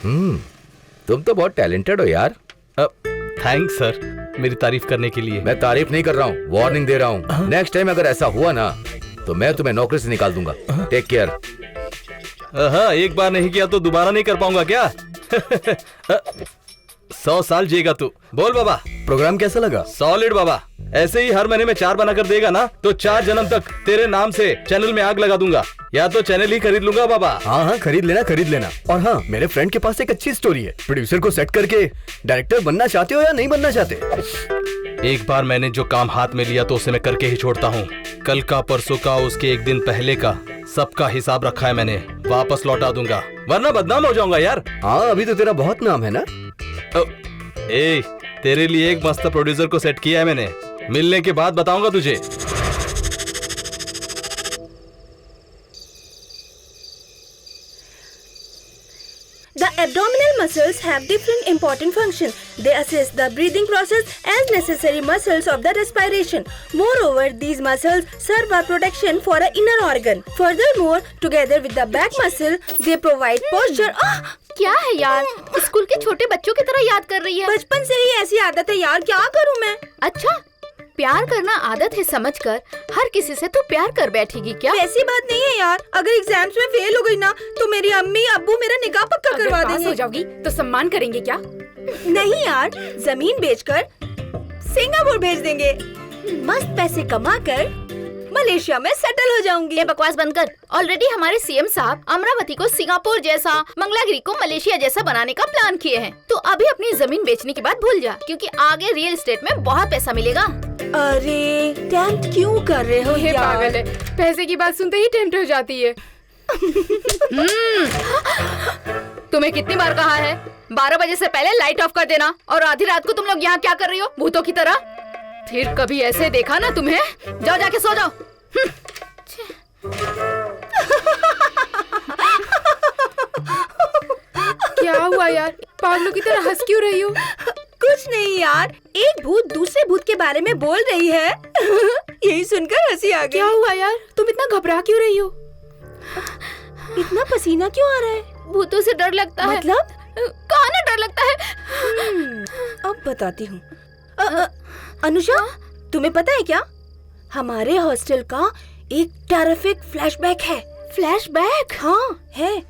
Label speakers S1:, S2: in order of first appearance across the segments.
S1: तुम तो बहुत टैलेंटेड हो यार।
S2: थैंक्स सर, मेरी तारीफ करने के लिए।
S1: मैं तारीफ नहीं कर रहा हूँ, वार्निंग दे रहा हूँ। नेक्स्ट टाइम अगर ऐसा हुआ ना तो मैं तुम्हें नौकरी से निकाल दूंगा। Take care.
S2: एक बार नहीं किया तो दोबारा नहीं कर पाऊंगा क्या? 100 साल जिएगा तू। बोल बाबा,
S3: प्रोग्राम कैसा लगा?
S2: सॉलिड बाबा। ऐसे ही हर महीने में 4 बनाकर देगा ना तो 4 जन्म तक तेरे नाम से चैनल में आग लगा दूंगा, या तो चैनल ही खरीद लूंगा बाबा।
S3: हाँ, खरीद लेना। और हाँ, मेरे फ्रेंड के पास एक अच्छी स्टोरी है। प्रोड्यूसर को सेट करके डायरेक्टर बनना चाहते हो या नहीं बनना चाहते?
S2: एक बार मैंने जो काम हाथ में लिया तो उसे मैं करके ही छोड़ता हूँ। कल का, परसों का, उसके एक दिन पहले का सबका हिसाब रखा है मैंने, वापस लौटा दूंगा, वरना बदनाम हो जाऊंगा यार।
S3: हाँ, अभी तो तेरा बहुत नाम है ना।
S2: तेरे लिए एक मस्त प्रोड्यूसर को सेट किया है मैंने, मिलने के बाद बताऊंगा तुझे।
S4: The abdominal muscles have different important functions. They assist the breathing process as necessary muscles of the respiration. Moreover, these muscles serve our protection for an inner organ. Furthermore, together with the back muscle, they provide posture.
S5: क्या है यार, school के छोटे बच्चों की तरह याद कर रही है।
S4: बचपन से ही ऐसी आदत है यार, क्या करूँ मैं?
S5: अच्छा, प्यार करना आदत है समझकर हर किसी से तू प्यार कर बैठेगी क्या?
S4: ऐसी बात नहीं है यार, अगर एग्जाम्स में फेल हो गई ना तो मेरी अम्मी अब्बू मेरा निकाह पक्का करवा देंगे।
S5: पास हो जाओगी तो सम्मान करेंगे क्या?
S4: नहीं यार, जमीन बेचकर सिंगापुर भेज देंगे। मस्त पैसे कमाकर मलेशिया में सेटल हो जाऊंगी।
S5: ये बकवास बंद कर। ऑलरेडी हमारे सीएम साहब अमरावती को सिंगापुर जैसा, मंगलागिरी को मलेशिया जैसा बनाने का प्लान किए हैं। तो अभी अपनी जमीन बेचने की बात भूल जा, क्योंकि आगे रियल एस्टेट में बहुत पैसा मिलेगा।
S4: अरे टेम्प्ट क्यों कर रहे हो यार?
S6: पागल है, पैसे की बात सुनते ही टेम्प्ट हो जाती है।
S5: तुम्हें कितनी बार कहा है 12 बजे से पहले लाइट ऑफ कर देना, और आधी रात को तुम लोग यहाँ क्या कर रही हो भूतों की तरह? फिर कभी ऐसे देखा ना तुम्हें, जाओ जाके सो जाओ।
S6: क्या हुआ यार, पागलों की तरह हंस क्यों रही हो?
S4: कुछ नहीं यार, एक भूत दूसरे भूत के बारे में बोल रही है। यही सुनकर हंसी आ गई।
S6: क्या हुआ यार, तुम इतना घबरा क्यों रही हो?
S4: इतना पसीना क्यों आ रहा है?
S5: भूतों से डर लगता है।
S4: मतलब?
S5: कहाँ ना डर लगता है।
S4: अब बताती हूँ। अनुषा, तुम्हें पता है क्या, हमारे हॉस्टल का एक टेरिफिक फ्लैशबैक है।
S5: फ्लैशबैक?
S4: हाँ है।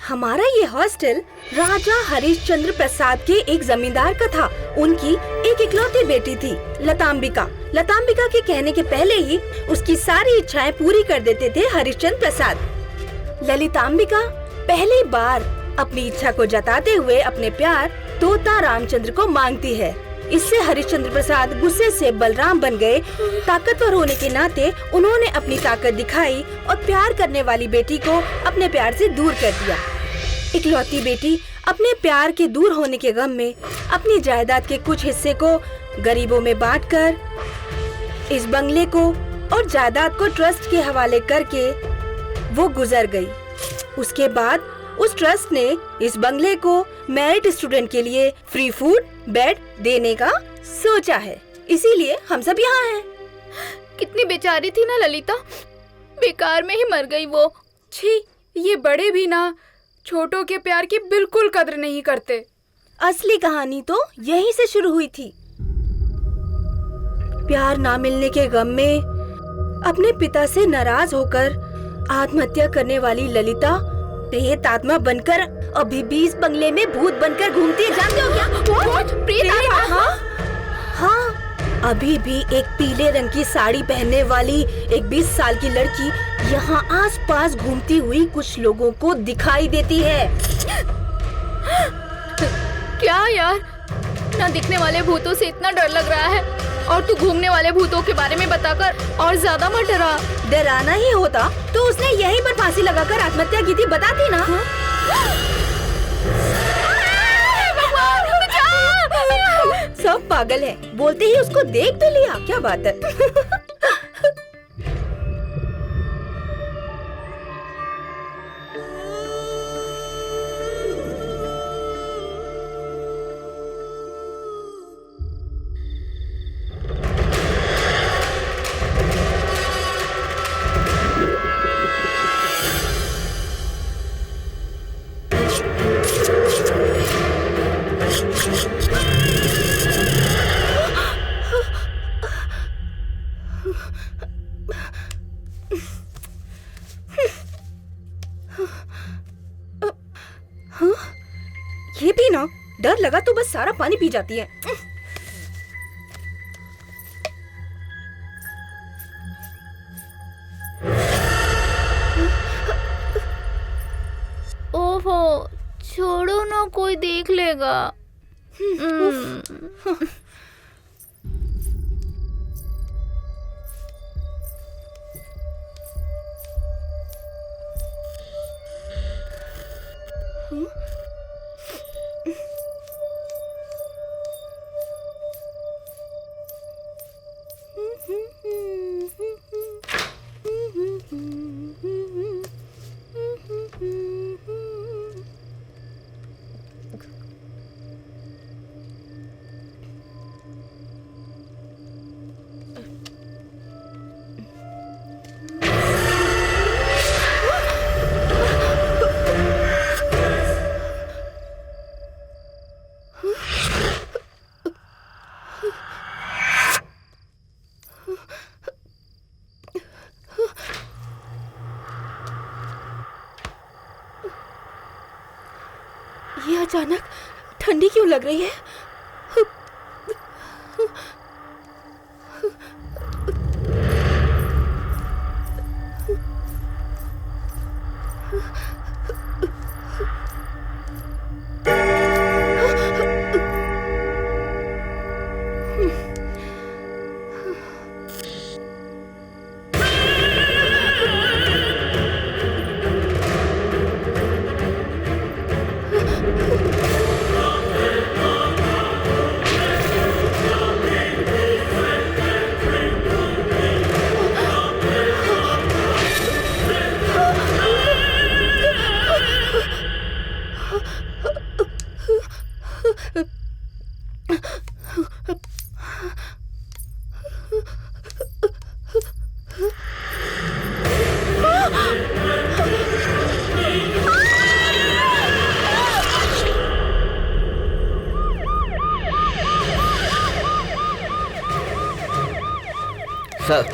S4: हमारा ये हॉस्टल राजा हरिश्चंद्र प्रसाद के एक जमींदार का था। उनकी एक इकलौती बेटी थी, लताम्बिका। लताम्बिका के कहने के पहले ही उसकी सारी इच्छाएं पूरी कर देते थे हरिश्चंद्र प्रसाद। ललिताम्बिका पहली बार अपनी इच्छा को जताते हुए अपने प्यार तोता रामचंद्र को मांगती है। इससे हरिश्चंद्र प्रसाद गुस्से से बलराम बन गए। ताकतवर होने के नाते उन्होंने अपनी ताकत दिखाई और प्यार करने वाली बेटी को अपने प्यार से दूर कर दिया। इकलौती बेटी अपने प्यार के दूर होने के गम में अपनी जायदाद के कुछ हिस्से को गरीबों में बांटकर इस बंगले को और जायदाद को ट्रस्ट के हवाले करके वो गुजर गई। उसके बाद उस ट्रस्ट ने इस बंगले को मेरिट स्टूडेंट के लिए फ्री फूड, बेड देने का सोचा है। इसीलिए हम सब यहाँ हैं।
S5: कितनी बेचारी थी ना ललिता, बेकार में ही मर गई वो।
S6: छी, ये बड़े भी ना छोटों के प्यार की बिल्कुल कद्र नहीं करते।
S4: असली कहानी तो यहीं से शुरू हुई थी। प्यार ना मिलने के गम में अपने पिता से नाराज होकर आत्महत्या करने वाली ललिता प्रेत आत्मा बनकर अभी भी इस बंगले में भूत बनकर घूमती है। जानते हो क्या?
S5: प्रेत आत्मा?
S4: हाँ, अभी भी एक पीले रंग की साड़ी पहनने वाली एक 20 साल की लड़की यहाँ आसपास घूमती हुई कुछ लोगों को दिखाई देती है।
S5: क्या यार, ना दिखने वाले भूतों से इतना डर लग रहा है, और तू घूमने वाले भूतों के बारे में बताकर और ज्यादा मत डरा।
S4: डराना ही होता तो उसने यहीं पर फांसी लगाकर आत्महत्या की थी, बताती ना। सब पागल है, बोलते ही उसको देख भी लिया, क्या बात है। ये भी ना, डर लगा तो बस सारा पानी पी जाती है।
S5: ओहो, छोड़ो ना, कोई देख लेगा।
S4: ये अचानक ठंडी क्यों लग रही है?
S3: सर,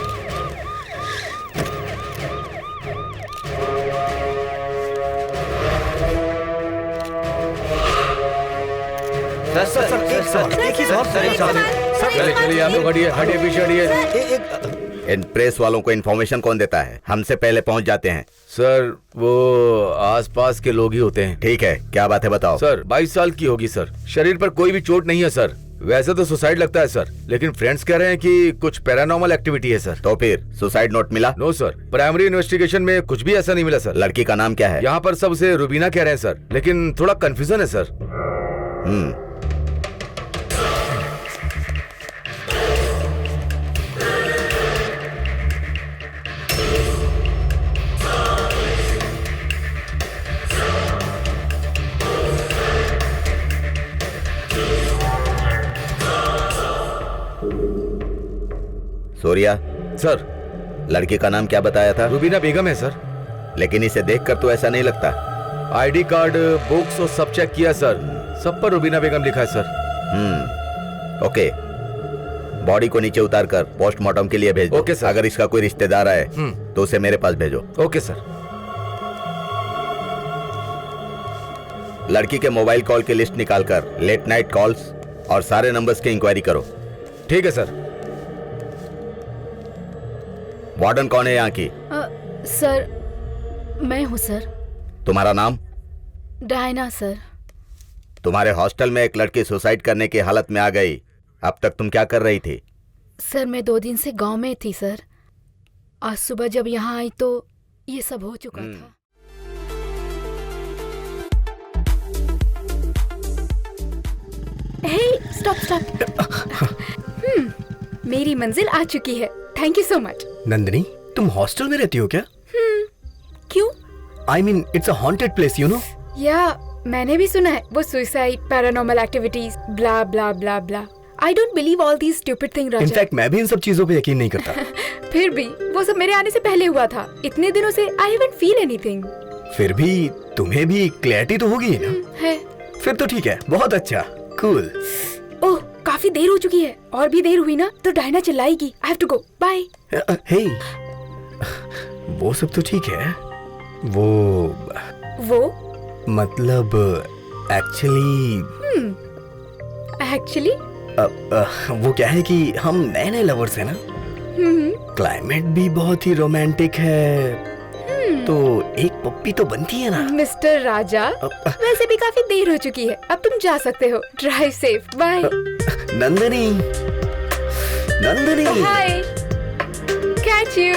S1: चलिए चलिए, आप लोग हटिए हटिए, पीछे हटिए।
S7: इन प्रेस वालों को इन्फॉर्मेशन कौन देता है? हमसे पहले पहुंच जाते हैं।
S1: सर वो आसपास के लोग ही होते हैं।
S7: ठीक है, क्या बात है बताओ।
S1: सर 22 साल की होगी सर, शरीर पर कोई भी चोट नहीं है सर। वैसे तो सुसाइड लगता है सर, लेकिन फ्रेंड्स कह रहे हैं कि कुछ पैरानॉर्मल एक्टिविटी है सर।
S7: तो फिर सुसाइड नोट मिला?
S1: नो सर, प्राइमरी इन्वेस्टिगेशन में कुछ भी ऐसा नहीं मिला सर।
S7: लड़की का नाम क्या है?
S1: यहाँ पर सब उसे रुबीना कह रहे हैं सर, लेकिन थोड़ा कंफ्यूजन है सर।
S7: सूर्या
S1: सर,
S7: लड़की का नाम क्या बताया था?
S1: रुबीना बेगम है सर।
S7: लेकिन इसे देखकर तो ऐसा नहीं लगता।
S1: आईडी कार्ड, बुक्स और सब चेक किया सर, सब पर रुबीना बेगम लिखा है सर।
S7: ओके, बॉडी को नीचे उतार कर पोस्टमार्टम के लिए भेज दो।
S1: Okay sir.
S7: अगर इसका कोई रिश्तेदार आए तो उसे मेरे पास भेजो।
S1: Okay sir.
S7: लड़की के मोबाइल कॉल की लिस्ट निकालकर लेट नाइट कॉल्स और सारे नंबर्स की इंक्वायरी करो।
S1: ठीक है सर।
S7: वार्डन कौन है यहाँ की?
S5: सर, मैं हूँ सर।
S7: तुम्हारा नाम?
S5: Diana sir.
S7: तुम्हारे हॉस्टल में एक लड़की सुसाइड करने की हालत में आ गई। अब तक तुम क्या कर रही थी?
S5: सर मैं 2 दिन से गांव में थी सर। आज सुबह जब यहाँ आई तो ये सब हो चुका था।
S6: हे, स्टॉप। मेरी मंजिल आ चुकी है। Thank you so much.
S3: Nandini, तुम हॉस्टल में रहती हो क्या?
S6: क्यों?
S3: I mean it's a haunted place, you know.
S6: या मैंने भी सुना है वो suicide, paranormal activities, blah blah blah blah. I don't believe all these stupid thing Raja.
S3: In fact मैं भी इन सब चीजों पे यकीन नहीं करता।
S6: फिर भी वो सब मेरे आने से पहले हुआ था। इतने दिनों से आई हैवंट फील एनीथिंग।
S3: फिर भी तुम्हें भी क्लैरिटी तो होगी ना?
S6: है।
S3: फिर तो ठीक है, बहुत अच्छा, कूल।
S6: ओह, काफी देर हो चुकी है। और भी देर हुई ना तो डायना चिल्लाएगी। I have to go, bye.
S3: Hey, वो सब तो ठीक है। वो
S6: वो
S3: मतलब एक्चुअली
S6: एक्चुअली
S3: वो क्या है कि हम नए नए लवर्स हैं ना, क्लाइमेट भी बहुत ही रोमांटिक है, तो एक पप्पी तो बनती है ना।
S6: मिस्टर राजा, वैसे भी काफी देर हो चुकी है, अब तुम जा सकते हो। Drive safe, bye.
S3: Nandini, Nandini.
S6: Hi, catch you.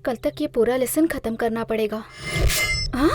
S5: कल तक ये पूरा लेसन खत्म करना पड़ेगा। हाँ?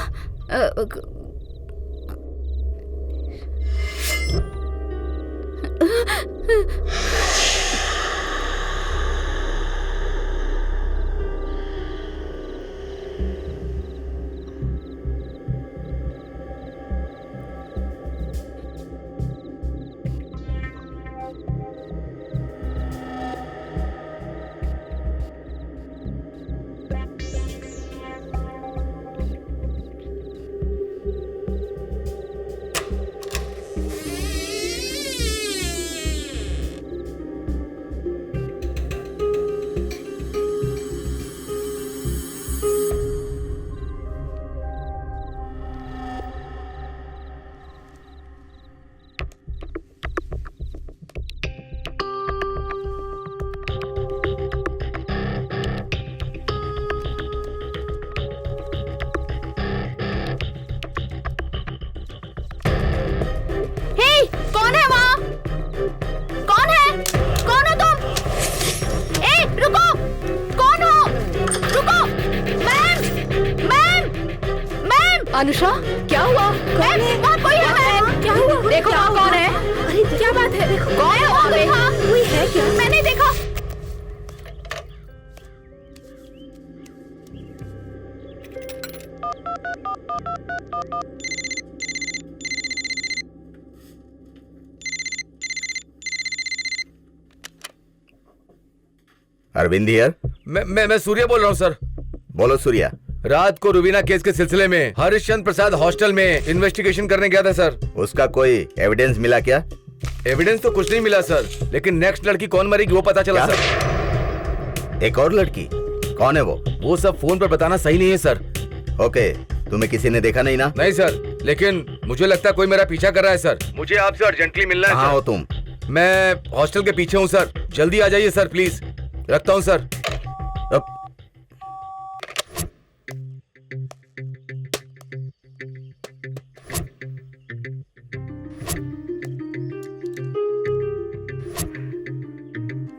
S5: कौन है वहाँ? कौन है? कौन हो तुम? ए, रुको! कौन हो? रुको! मैम! मैम! मैम!
S6: अनुषा, क्या हुआ?
S5: मैम, वहाँ कोई है मैम!
S6: क्या हुआ? देखो वहाँ कौन है?
S4: अरे
S6: क्या बात है? देखो
S5: कौन है वहाँ पे?
S4: कोई है क्या?
S5: मैंने देखा।
S7: अरविंद हियर।
S1: मैं सूर्या बोल रहा हूँ सर।
S7: बोलो सूर्या।
S1: रात को रुबीना केस के सिलसिले में हरिश्चंद्र प्रसाद हॉस्टल में इन्वेस्टिगेशन करने गया था सर।
S7: उसका कोई एविडेंस मिला क्या?
S1: एविडेंस तो कुछ नहीं मिला सर, लेकिन नेक्स्ट लड़की कौन मरेगी वो पता चला
S7: क्या?
S1: सर।
S7: एक और लड़की? कौन है
S1: वो सब फोन पर बताना सही नहीं है सर।
S7: ओके, तुम्हें किसी ने देखा नहीं ना?
S1: नहीं सर, लेकिन मुझे लगता है कोई मेरा पीछा कर रहा है सर। मुझे आपसे अर्जेंटली मिलना है।
S7: कहाँ हो तुम?
S1: मैं हॉस्टल के पीछे हूँ सर, जल्दी आ जाइए सर प्लीज। रखता हूँ सर।
S7: अब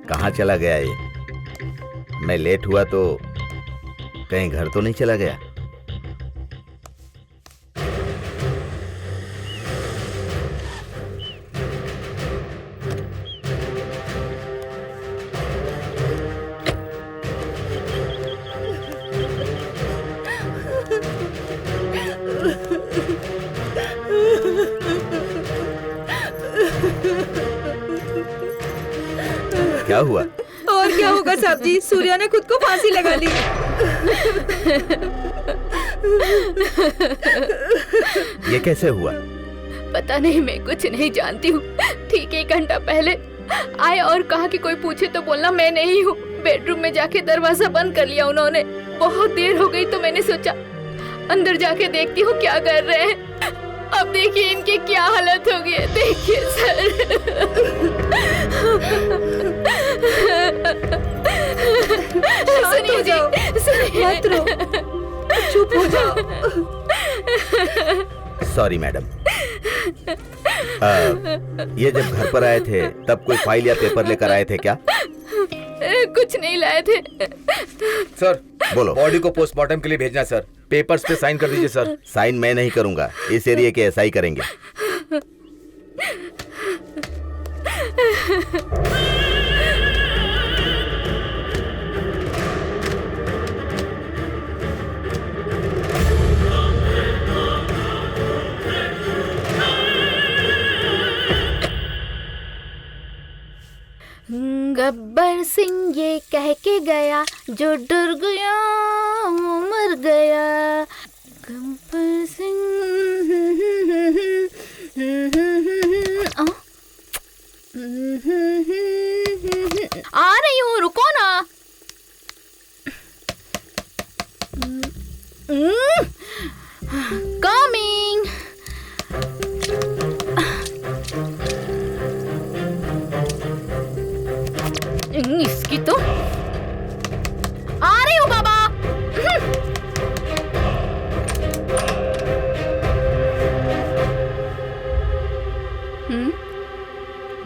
S7: कहाँ चला गया ये? मैं लेट हुआ तो कहीं घर तो नहीं चला गया? क्या हुआ?
S6: और क्या होगा साहब जी, सूर्या ने खुद को फांसी लगा ली।
S7: ये कैसे हुआ?
S5: पता नहीं, मैं कुछ नहीं जानती हूँ। ठीक 1 घंटा पहले आए और कहा कि कोई पूछे तो बोलना मैं नहीं हूँ। बेडरूम में जाके दरवाजा बंद कर लिया उन्होंने। बहुत देर हो गई तो मैंने सोचा अंदर जाके देखती हूँ क्या कर रहे हैं। अब देखिए इनकी क्या हालत हो गई है, देखिए सर। सुनिए जी, सुनिए।
S4: मत रो, चुप हो जाओ।
S7: Sorry madam. ये जब घर पर आए थे तब कोई फाइल या पेपर लेकर आए थे क्या?
S5: कुछ नहीं लाए थे
S1: सर।
S7: बोलो।
S1: बॉडी को पोस्टमार्टम के लिए भेजना है सर। पेपर्स पे साइन कर दीजिए सर।
S7: साइन मैं नहीं करूंगा, इस एरिया के एसआई करेंगे।
S5: गब्बर सिंह ये के गया, जो डर गया वो मर गया। गब्बर सिंह आ रही हूँ, रुको ना। कमिंग। इसकी तो आ रही हूँ बाबा।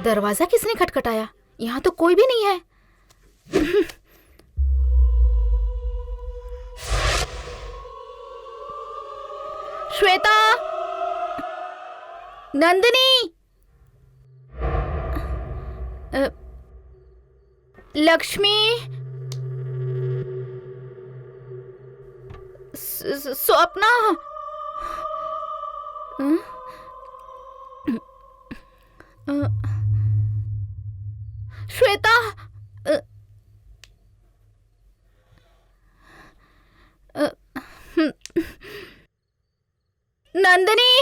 S5: दरवाजा किसने खटखटाया? यहाँ तो कोई भी नहीं है। श्वेता, नंदिनी, लक्ष्मी, स्वप्ना, श्वेता, नंदिनी,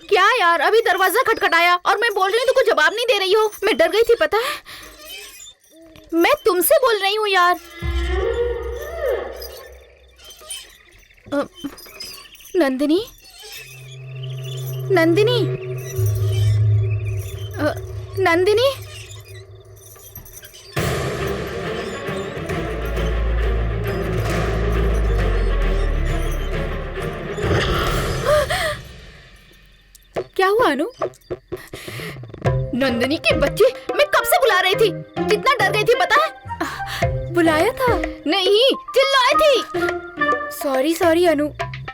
S5: क्या यार, अभी दरवाजा खटखटाया और मैं बोल रही हूँ तो कुछ जवाब नहीं दे रही हो। मैं डर गई थी, पता है। मैं तुमसे बोल रही हूँ यार। नंदिनी, नंदिनी, नंदिनी,
S6: क्या हुआ अनु?
S5: नंदिनी के बच्चे, मैं कब से बुला रही थी। कितना डर गई थी पता है।
S6: बुलाया था?
S5: नहीं, चिल्लाई थी।
S6: सॉरी अनु,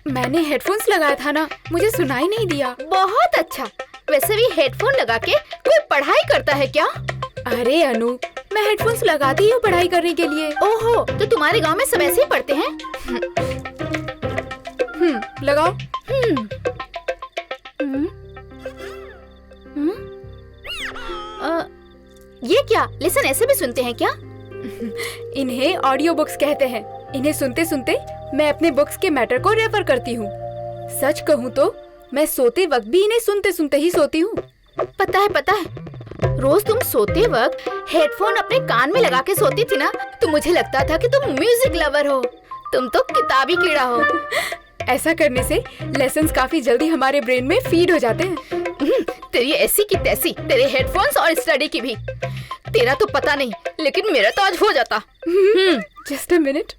S6: मैंने हेडफोन्स लगाया था ना, मुझे सुनाई नहीं दिया।
S5: बहुत अच्छा। वैसे भी हेडफोन लगा के कोई पढ़ाई करता है क्या?
S6: अरे अनु, मैं हेडफोन्स लगाती हूँ पढ़ाई करने के लिए।
S5: ओहो, तो तुम्हारे गांव में सब ऐसे ही पढ़ते हैं?
S6: लगाओ।
S5: ये क्या, लेसन ऐसे भी सुनते हैं क्या?
S6: इन्हें ऑडियो बुक्स कहते हैं। इन्हें सुनते सुनते मैं अपने बुक्स के मैटर को रेफर करती हूँ। सच कहूँ तो मैं सोते वक्त भी इन्हें सुनते सुनते ही सोती हूँ।
S5: पता है, रोज तुम सोते वक्त हेडफोन अपने कान में लगा के सोती थी ना, तो मुझे लगता था कि तुम म्यूजिक लवर हो। तुम तो किताबी कीड़ा हो।
S6: ऐसा करने से लेसन्स काफी जल्दी हमारे ब्रेन में फीड हो जाते हैं।
S5: तेरी ऐसी की तैसी, तेरे हेडफोन्स और स्टडी की भी। तेरा तो पता नहीं, लेकिन मेरा तो आज हो जाता।
S6: Just a minute.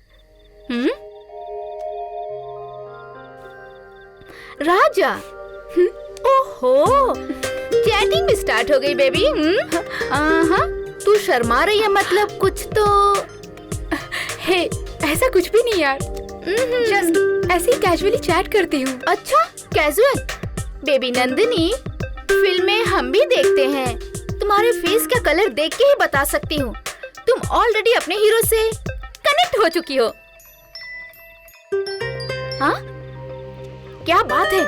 S5: राजा, ओहो, चैटिंग भी स्टार्ट हो गई बेबी। तू शर्मा रही है, मतलब कुछ तो।
S6: हे, ऐसा कुछ भी नहीं यार, जस्ट ऐसे ही कैजुअली चैट करती हूँ।
S5: अच्छा, कैजुअल। बेबी नंदिनी, फिल्में हम भी देखते हैं। तुम्हारे फेस का कलर देख के ही बता सकती हूँ तुम ऑलरेडी अपने हीरो से कनेक्ट हो चुकी हो। हाँ, क्या बात है,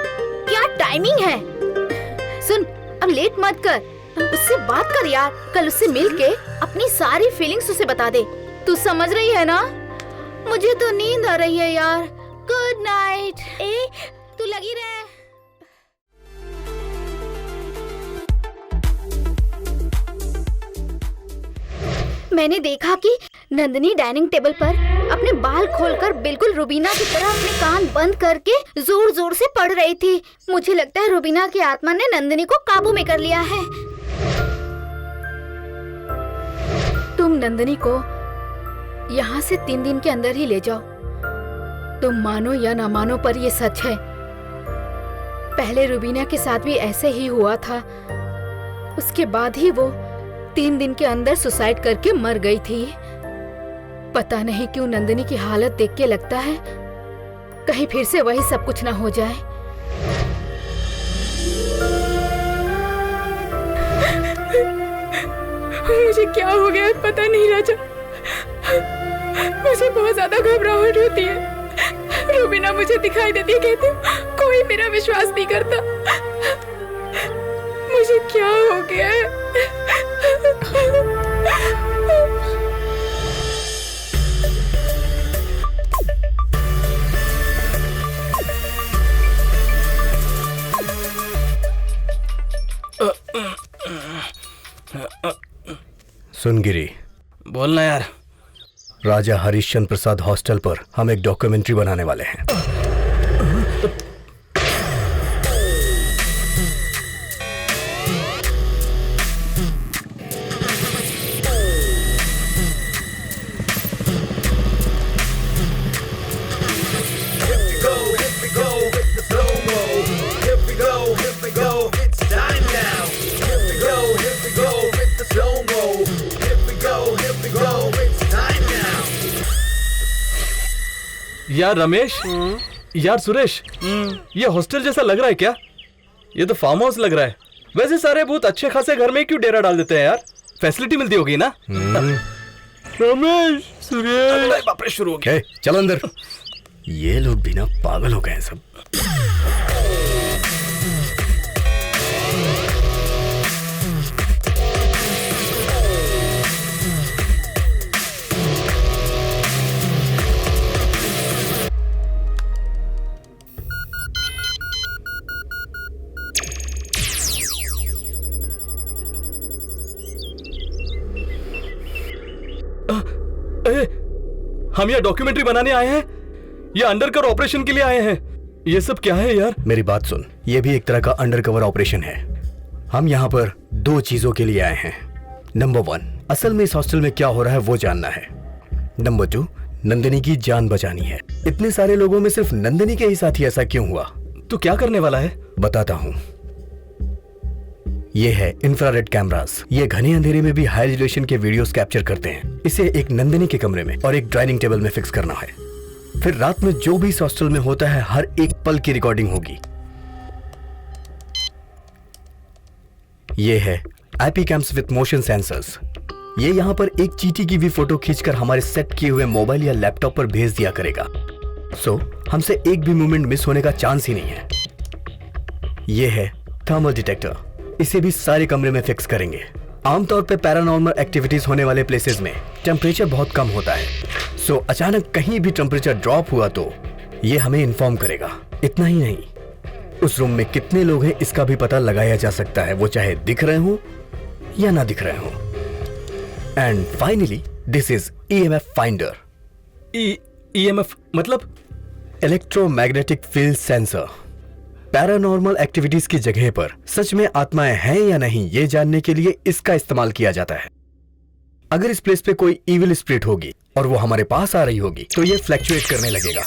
S5: क्या टाइमिंग है। सुन, अब लेट मत कर, उससे बात कर यार। कल उससे मिलके अपनी सारी फीलिंग्स उसे बता दे। तू समझ रही है ना? मुझे तो नींद आ रही है यार। Good night. तू लगी रहे। मैंने देखा कि नंदिनी डाइनिंग टेबल पर अपने बाल खोलकर बिल्कुल रुबीना की तरह अपने कान बंद करके जोर जोर से पढ़ रही थी। मुझे लगता है रुबीना की आत्मा ने नंदिनी को काबू में कर लिया है। तुम नंदिनी को यहाँ से 3 दिन के अंदर ही ले जाओ। तुम मानो या ना मानो, पर ये सच है। पहले रुबीना के साथ भी ऐसे ही हुआ था। उसके बाद ही वो 3 दिन के अंदर सुसाइड करके मर गई थी। पता नहीं क्यों नंदिनी की हालत देख के लगता है कहीं फिर से वही सब कुछ ना हो जाए।
S6: मुझे क्या हो गया पता नहीं राजा, मुझे बहुत ज्यादा घबराहट होती है। रुबीना मुझे दिखाई देती है, कहती कोई कोई मेरा विश्वास नहीं करता। मुझे क्या हो गया है?
S3: सुन गिरी,
S2: बोलना यार।
S3: राजा हरिश्चंद्र प्रसाद हॉस्टल पर हम एक डॉक्यूमेंट्री बनाने वाले हैं।
S2: यार रमेश, यार सुरेश, ये हॉस्टल जैसा लग रहा है क्या? ये तो फार्म हाउस लग रहा है। वैसे सारे बहुत अच्छे खासे घर में क्यों डेरा डाल देते हैं यार? फैसिलिटी मिलती होगी ना? रमेश, सुरेश, बाप रे, शुरू हो गया।
S3: चलो अंदर। ये लोग भी ना पागल हो गए हैं सब।
S2: हम यहाँ डॉक्यूमेंट्री बनाने आए हैं या अंडरकवर ऑपरेशन के लिए आए हैं? ये सब क्या है यार?
S3: मेरी बात सुन, ये भी एक तरह का अंडरकवर ऑपरेशन है। हम यहाँ पर दो चीजों के लिए आए हैं। नंबर 1, असल में इस हॉस्टल में क्या हो रहा है वो जानना है। नंबर 2, नंदिनी की जान बचानी है। इतने सारे लोगों में सिर्फ नंदिनी के ही साथ ही ऐसा क्यों हुआ?
S2: तू क्या करने वाला है?
S3: बताता हूँ। ये है इंफ्रारेड कैमरास। ये घने अंधेरे में भी हाई रेजोल्यूशन के वीडियोस कैप्चर करते हैं। इसे एक नंदिनी के कमरे में और एक डाइनिंग टेबल में फिक्स करना है। फिर रात में जो भी इस हॉस्टल में होता है हर एक पल की रिकॉर्डिंग होगी। ये है IP camps with motion sensors. ये यहाँ पर एक चींटी की भी फोटो खींचकर हमारे सेट किए हुए मोबाइल या लैपटॉप पर भेज दिया करेगा। सो हमसे एक भी मूवमेंट मिस होने का चांस ही नहीं है। ये है थर्मल डिटेक्टर। इसे भी सारे कमरे में फिक्स करेंगे। आमतौर पे पैरानॉर्मल एक्टिविटीज होने वाले प्लेसेस में टेम्परेचर बहुत कम होता है। सो अचानक कहीं भी टेम्परेचर ड्रॉप हुआ तो ये हमें इन्फॉर्म करेगा। इतना ही नहीं, उस रूम में कितने लोग हैं इसका भी पता लगाया जा सकता है, वो चाहे दिख रहे हो या ना दिख रहे हो। And finally this is EMF finder.
S2: EMF मतलब?
S3: Electromagnetic field sensor. Paranormal activities की जगह पर सच में आत्माएं हैं या नहीं ये जानने के लिए इसका इस्तेमाल किया जाता है। अगर इस प्लेस पे कोई इविल स्पिरिट होगी और वो हमारे पास आ रही होगी तो ये फ्लैक्चुएट करने लगेगा।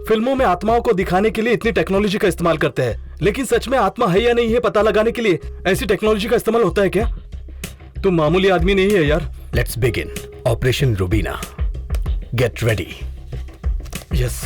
S2: फिल्मों में आत्माओं को दिखाने के लिए इतनी टेक्नोलॉजी का इस्तेमाल करते हैं, लेकिन सच में आत्मा है या नहीं है पता लगाने के लिए ऐसी टेक्नोलॉजी का इस्तेमाल होता है क्या? तुम मामूली आदमी नहीं है यार।
S3: Let's begin operation Rubina. Get ready.
S2: Yes.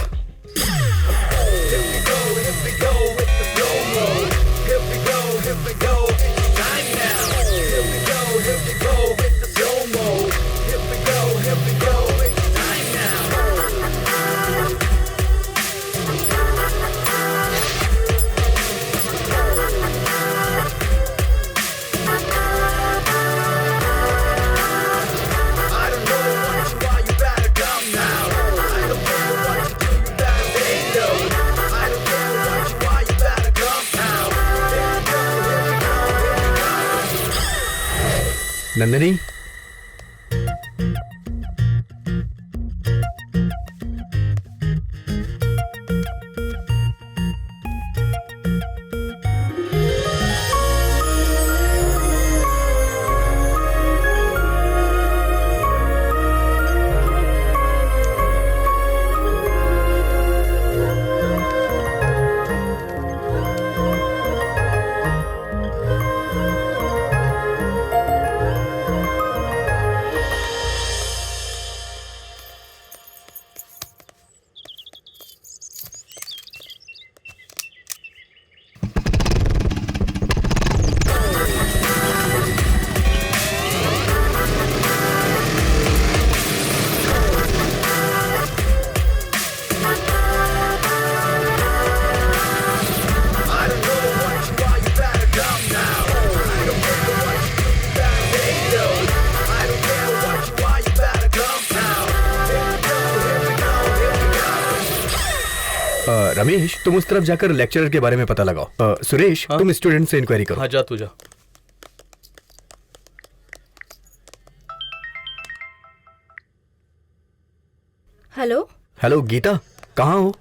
S3: Nandini, Ramesh, तुम उस तरफ जाकर लेक्चरर के बारे में पता लगाओ। सुरेश,
S2: हाँ?
S3: तुम स्टूडेंट से इंक्वायरी करो।
S2: हाँ, जा तू जा।
S4: हेलो,
S3: हेलो गीता, कहाँ हो?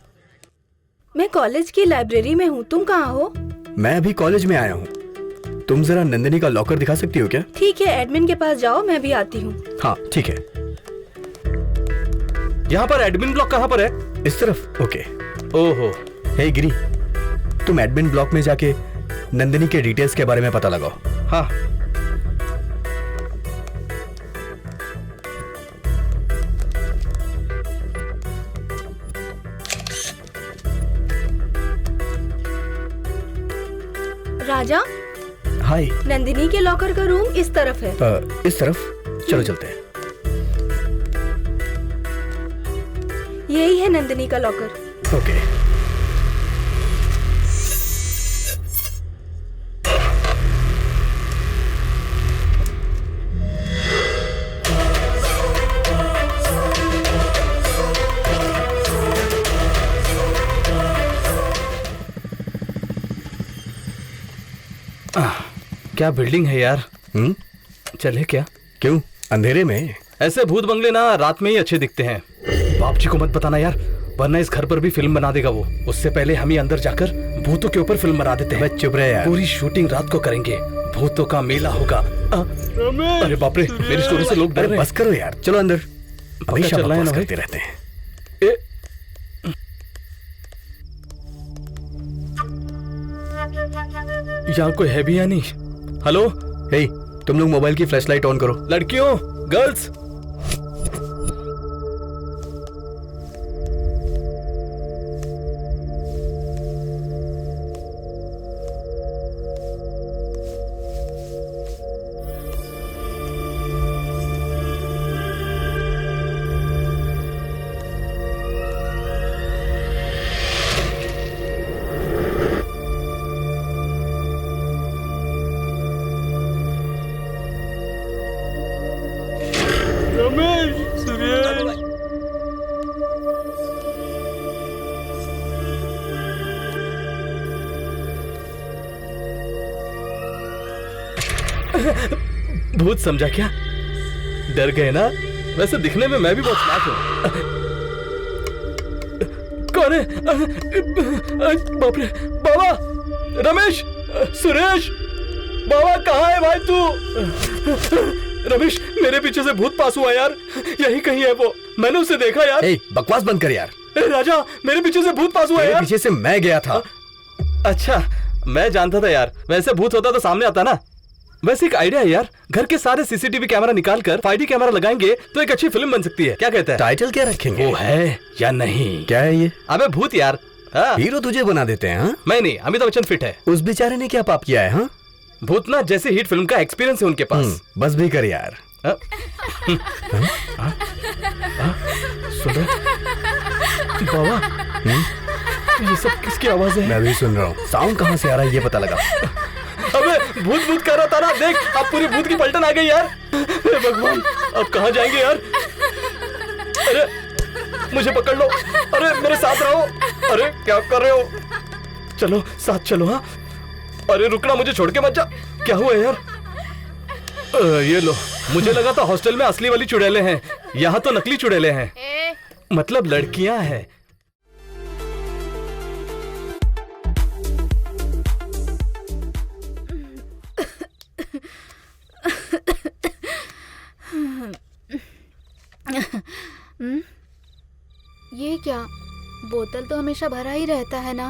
S4: मैं कॉलेज की लाइब्रेरी में हूँ। तुम कहाँ हो?
S3: मैं अभी कॉलेज में आया हूँ। तुम जरा नंदिनी का लॉकर दिखा सकती हो क्या?
S4: ठीक है, एडमिन के पास जाओ, मैं भी आती हूँ।
S3: हाँ ठीक है।
S2: यहाँ पर एडमिन ब्लॉक कहाँ पर है?
S3: इस तरफ। ओके।
S2: ओहो,
S3: हे गिरी, तुम एडमिन ब्लॉक में जाके नंदिनी के डिटेल्स के बारे में पता लगाओ।
S2: हाँ।
S4: राजा,
S3: हाय।
S4: नंदिनी के लॉकर का रूम इस तरफ है।
S3: इस तरफ चलो चलते हैं।
S4: यही है नंदिनी का लॉकर।
S3: ओके।
S2: क्या बिल्डिंग है यार। चले क्या?
S3: क्यों, अंधेरे में?
S2: ऐसे भूत बंगले ना रात में ही अच्छे दिखते हैं। बाप जी को मत बताना यार, वरना इस घर पर भी फिल्म बना देगा वो। उससे पहले हम ही अंदर जाकर भूतों के ऊपर फिल्म बना देते हैं।
S3: चुप रहे यार।
S2: पूरी शूटिंग रात को करेंगे, भूतों का मेला होगा। अरे बाप रे, मेरी स्टोरी से लोग डर रहे हैं।
S3: बस करो यार, चलो अंदर। हमेशा
S2: चल रहा है
S3: बकवास
S2: ना भाई?
S3: करते रहते हैं।
S2: यहाँ कोई है भी या नहीं? हेलो,
S3: हे, तुम लोग मोबाइल की फ्लैशलाइट ऑन करो।
S2: लड़कियों, गर्ल्स। भूत समझा क्या? डर गए ना? वैसे दिखने में मैं भी बहुत स्मार्ट हूँ। कौन है? बाप रे, बाबा, रमेश, सुरेश, बाबा कहाँ है भाई तू? रमेश, मेरे पीछे से भूत पास हुआ यार, यही कहीं है वो। मैंने उसे देखा यार।
S3: हे, बकवास बंद कर यार।
S2: राजा, मेरे पीछे से भूत पास हुआ
S3: मेरे
S2: यार।
S3: पीछे से मैं गया था।
S2: अच्छा, मैं जानता था यार, वैसे भूत होता तो सामने आता ना। वैसे एक आइडिया है यार, घर के सारे सीसीटीवी कैमरा निकालकर 5D कैमरा लगाएंगे तो एक अच्छी फिल्म बन सकती है। क्या कहता है?
S3: टाइटल क्या रखेंगे?
S2: वो है या नहीं?
S3: क्या है ये?
S2: अबे भूत यार। हाँ।
S3: हीरो तुझे बना देते हैं? हाँ?
S2: मैं नहीं, अमिताभ बच्चन फिट है।
S3: उस बेचारे ने क्या पाप किया है? हाँ?
S2: भूत ना जैसे हिट फिल्म का एक्सपीरियंस है उनके पास।
S3: बस भी कर यार।
S2: सुन रहे बाबा? ये सब किसकी आवाज है?
S3: मैं भी सुन रहा हूँ। साउंड कहाँ से आ रहा है ये पता लगा।
S2: अबे भूत भूत कर रहा था ना, देख अब पूरी भूत की पलटन आ गई यार। हे भगवान, अब कहाँ जाएंगे यार? अरे मुझे पकड़ लो, अरे मेरे साथ रहो। अरे क्या कर रहे हो? चलो साथ चलो। हाँ, अरे रुकना, मुझे छोड़ के मत जा। क्या हुआ यार? ये लो, मुझे लगा था हॉस्टल में असली वाली चुड़ैलें हैं, यहाँ तो नकली चुड़ैलें हैं। मतलब लड़कियां हैं।
S5: ये क्या? बोतल तो हमेशा भरा ही रहता है ना।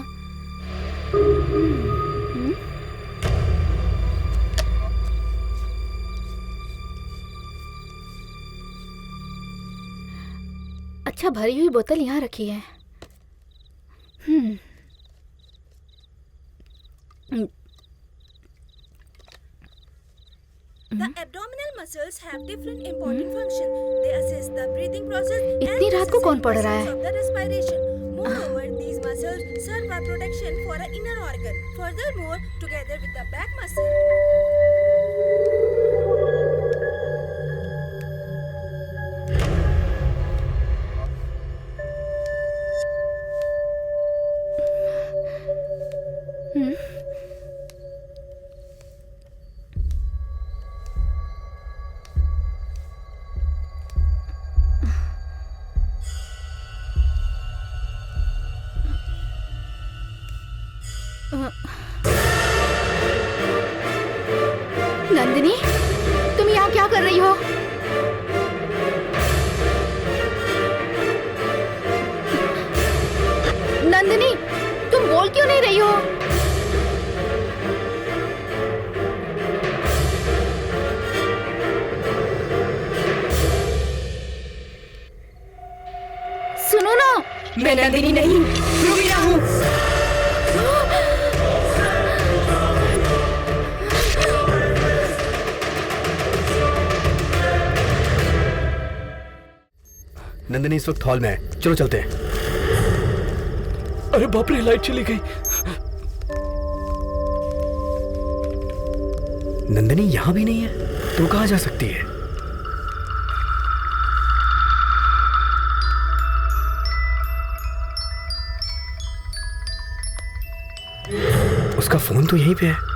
S5: अच्छा, भरी हुई बोतल यहाँ रखी है।
S4: The abdominal muscles have different important function. They assist the breathing process
S5: इतनी रात को कौन पढ़ रहा है?
S4: of the respiration. Moreover, these muscles serve a protection for an inner organ. Furthermore, together with the back muscle.
S5: Nandini, तुम यहाँ क्या कर रही हो? नंदिनी, तुम बोल क्यों नहीं रही हो? सुनो ना।
S6: मैं नंदिनी नहीं, रुबीना हूँ।
S3: नंदिनी इस वक्त हॉल में है, चलो चलते हैं।
S2: अरे बाप रे, लाइट चली गई।
S3: नंदिनी यहाँ भी नहीं है तो कहाँ जा सकती है? उसका फोन तो यहीं पे है।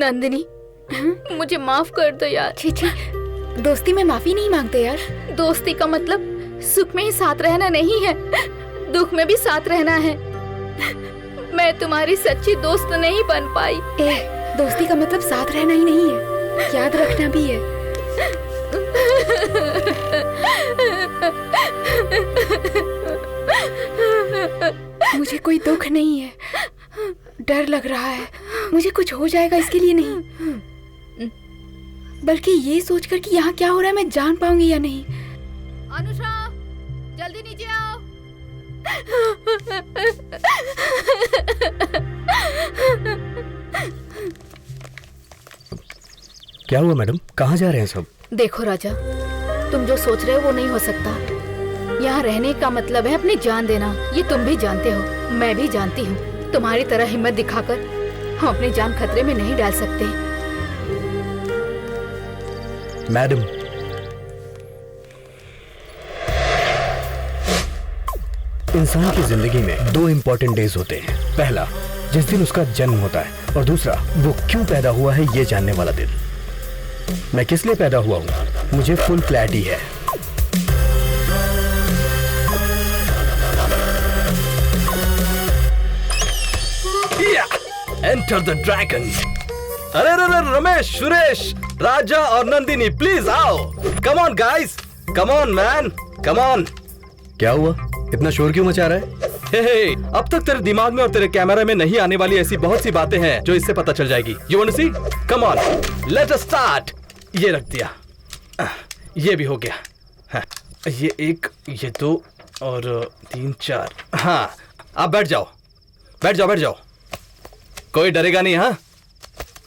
S5: नंदिनी, मुझे माफ कर दो यार।
S6: छी छी, दोस्ती में माफी नहीं मांगते यार।
S5: दोस्ती का मतलब सुख में ही साथ रहना नहीं है, दुख में भी साथ रहना है। मैं तुम्हारी सच्ची दोस्त नहीं बन पाई।
S6: दोस्ती का मतलब साथ रहना ही नहीं है, याद रखना भी है। मुझे कोई दुख नहीं है, डर लग रहा है। मुझे कुछ हो जाएगा इसके लिए नहीं, बल्कि ये सोचकर कि यहाँ क्या हो रहा है मैं जान पाऊंगी या नहीं।
S5: अनुषा, जल्दी नीचे आओ।
S3: क्या हुआ मैडम, कहाँ जा रहे हैं सब?
S5: देखो राजा, तुम जो सोच रहे हो वो नहीं हो सकता। यहाँ रहने का मतलब है अपनी जान देना, ये तुम भी जानते हो, मैं भी जानती हूँ। तुम्हारी तरह हिम्मत दिखाकर हम अपनी जान खतरे में नहीं डाल सकते।
S3: मैडम, इंसान की जिंदगी में 2 इम्पोर्टेंट डेज होते हैं। पहला, जिस दिन उसका जन्म होता है, और दूसरा, वो क्यों पैदा हुआ है ये जानने वाला दिन। मैं किस लिए पैदा हुआ हूँ मुझे फुल क्लैरिटी है।
S2: Enter the dragon. अरे रमेश, सुरेश, राजा और नंदिनी, प्लीज आओ। Come on guys, come on man, come on.
S3: क्या हुआ, इतना शोर क्यों मचा रहा है?
S2: हे, अब तक तेरे दिमाग में और तेरे कैमरा में नहीं आने वाली ऐसी बहुत सी बातें हैं जो इससे पता चल जाएगी। You want to see? Come on, let us start. ये रख दिया, ये भी हो गया। हाँ, ये 1, ये 2 और 3 4। हाँ, आप बैठ जाओ, बैठ जाओ, बैठ जाओ। कोई डरेगा नहीं, हाँ,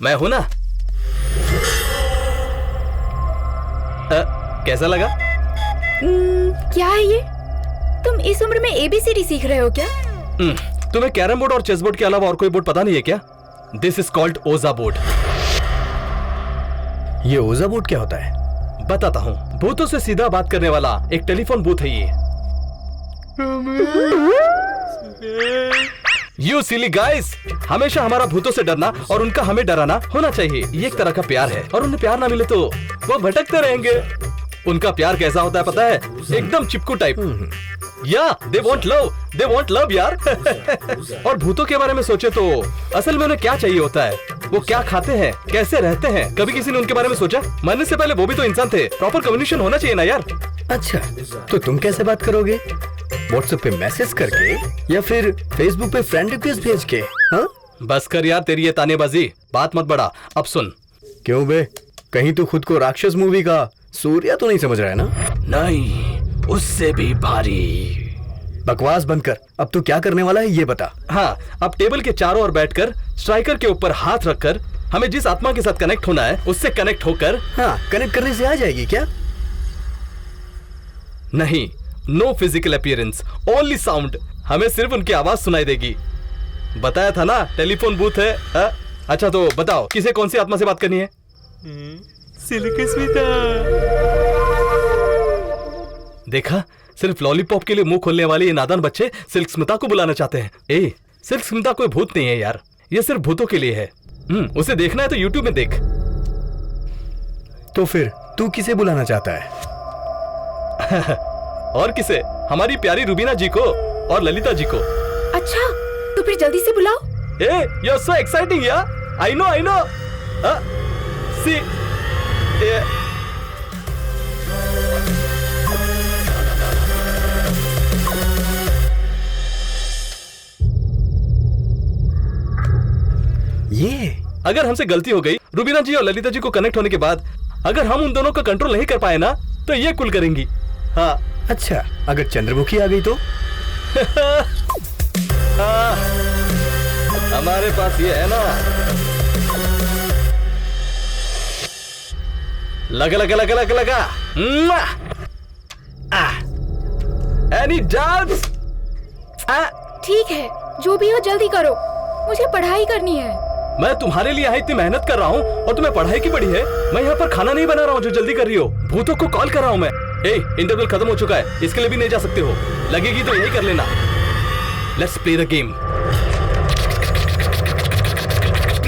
S2: मैं हूं ना। कैसा लगा?
S6: क्या है ये? तुम इस उम्र में ABCD सीख रहे हो क्या?
S2: तुम्हें कैरम बोर्ड और चेस बोर्ड के अलावा और कोई बोर्ड पता नहीं है क्या? दिस इज कॉल्ड ओजा बोर्ड।
S3: ये ओजा बोर्ड क्या होता है?
S2: बताता हूँ। भूतों से सीधा बात करने वाला एक टेलीफोन बूथ है ये। You silly guys, हमेशा हमारा भूतों से डरना और उनका हमें डराना होना चाहिए। ये एक तरह का प्यार है, और उन्हें प्यार ना मिले तो वो भटकते रहेंगे। उनका प्यार कैसा होता है पता है? एकदम चिपकू टाइप। या दे वॉन्ट लव यार। और भूतों के बारे में सोचे तो असल में उन्हें क्या चाहिए होता है? वो क्या खाते हैं, कैसे रहते हैं, कभी किसी ने उनके बारे में सोचा? मरने से पहले वो भी तो इंसान थे। प्रॉपर कम्युनिकेशन होना चाहिए ना यार।
S3: अच्छा, तो तुम कैसे बात करोगे? व्हाट्सएप पे मैसेज करके या फिर फेसबुक पे फ्रेंड रिक्वेस्ट भेज के? हाँ?
S2: बस कर यार तेरी ये तानेबाजी, बात मत बढ़ा। अब सुन।
S3: क्यों बे, कहीं तू खुद को राक्षस मूवी का सूर्या तो नहीं समझ रहा है ना?
S2: नहीं, उससे भी भारी।
S3: बकवास बंद कर, अब तू क्या करने वाला है ये बता।
S2: हाँ, अब टेबल के चारों ओर बैठकर स्ट्राइकर के ऊपर हाथ रखकर हमें जिस आत्मा के साथ कनेक्ट होना है उससे कनेक्ट होकर।
S3: हाँ, कनेक्ट करने से आ जाएगी क्या?
S2: नहीं, no physical appearance, only sound. हमें सिर्फ उनकी आवाज सुनाई देगी। बताया था ना, टेलीफोन बूथ है। अच्छा तो बताओ, किसे कौन सी आत्मा से बात करनी है? देखा, सिर्फ लॉलीपॉप के लिए मुंह खोलने वाले ये नादान बच्चे सिल्क स्मिता को बुलाना चाहते हैं। ए, सिल्क स्मिता कोई भूत नहीं है यार, ये सिर्फ भूतों के लिए है। उसे देखना है तो यूट्यूब में देख।
S3: तो फिर तू किसे बुलाना चाहता है?
S2: और किसे? हमारी प्यारी रुबीना जी को और ललिता जी को।
S6: अच्छा, तो फिर जल्दी से बुलाओ।
S2: ए, you're so exciting यार। I know। See,
S3: ये
S2: अगर हमसे गलती हो गई, रुबीना जी और ललिता जी को कनेक्ट होने के बाद अगर हम उन दोनों का कंट्रोल नहीं कर पाए ना, तो ये कुल करेंगी। हाँ।
S3: अच्छा, अगर चंद्रमुखी आ गई तो?
S2: हाँ, हमारे पास ये है ना। लगा। Any doubts?
S6: ठीक है, जो भी हो जल्दी करो, मुझे पढ़ाई करनी है।
S2: मैं तुम्हारे लिए यहाँ इतनी मेहनत कर रहा हूँ और तुम्हें पढ़ाई की पड़ी है। मैं यहाँ पर खाना नहीं बना रहा हूँ जो जल्दी कर रही हो। भूतों को कॉल कर रहा हूँ मैं। ए, इंटरवल खत्म हो चुका है, इसके लिए भी नहीं जा सकते हो। लगेगी तो यही कर लेना। Let's play the game.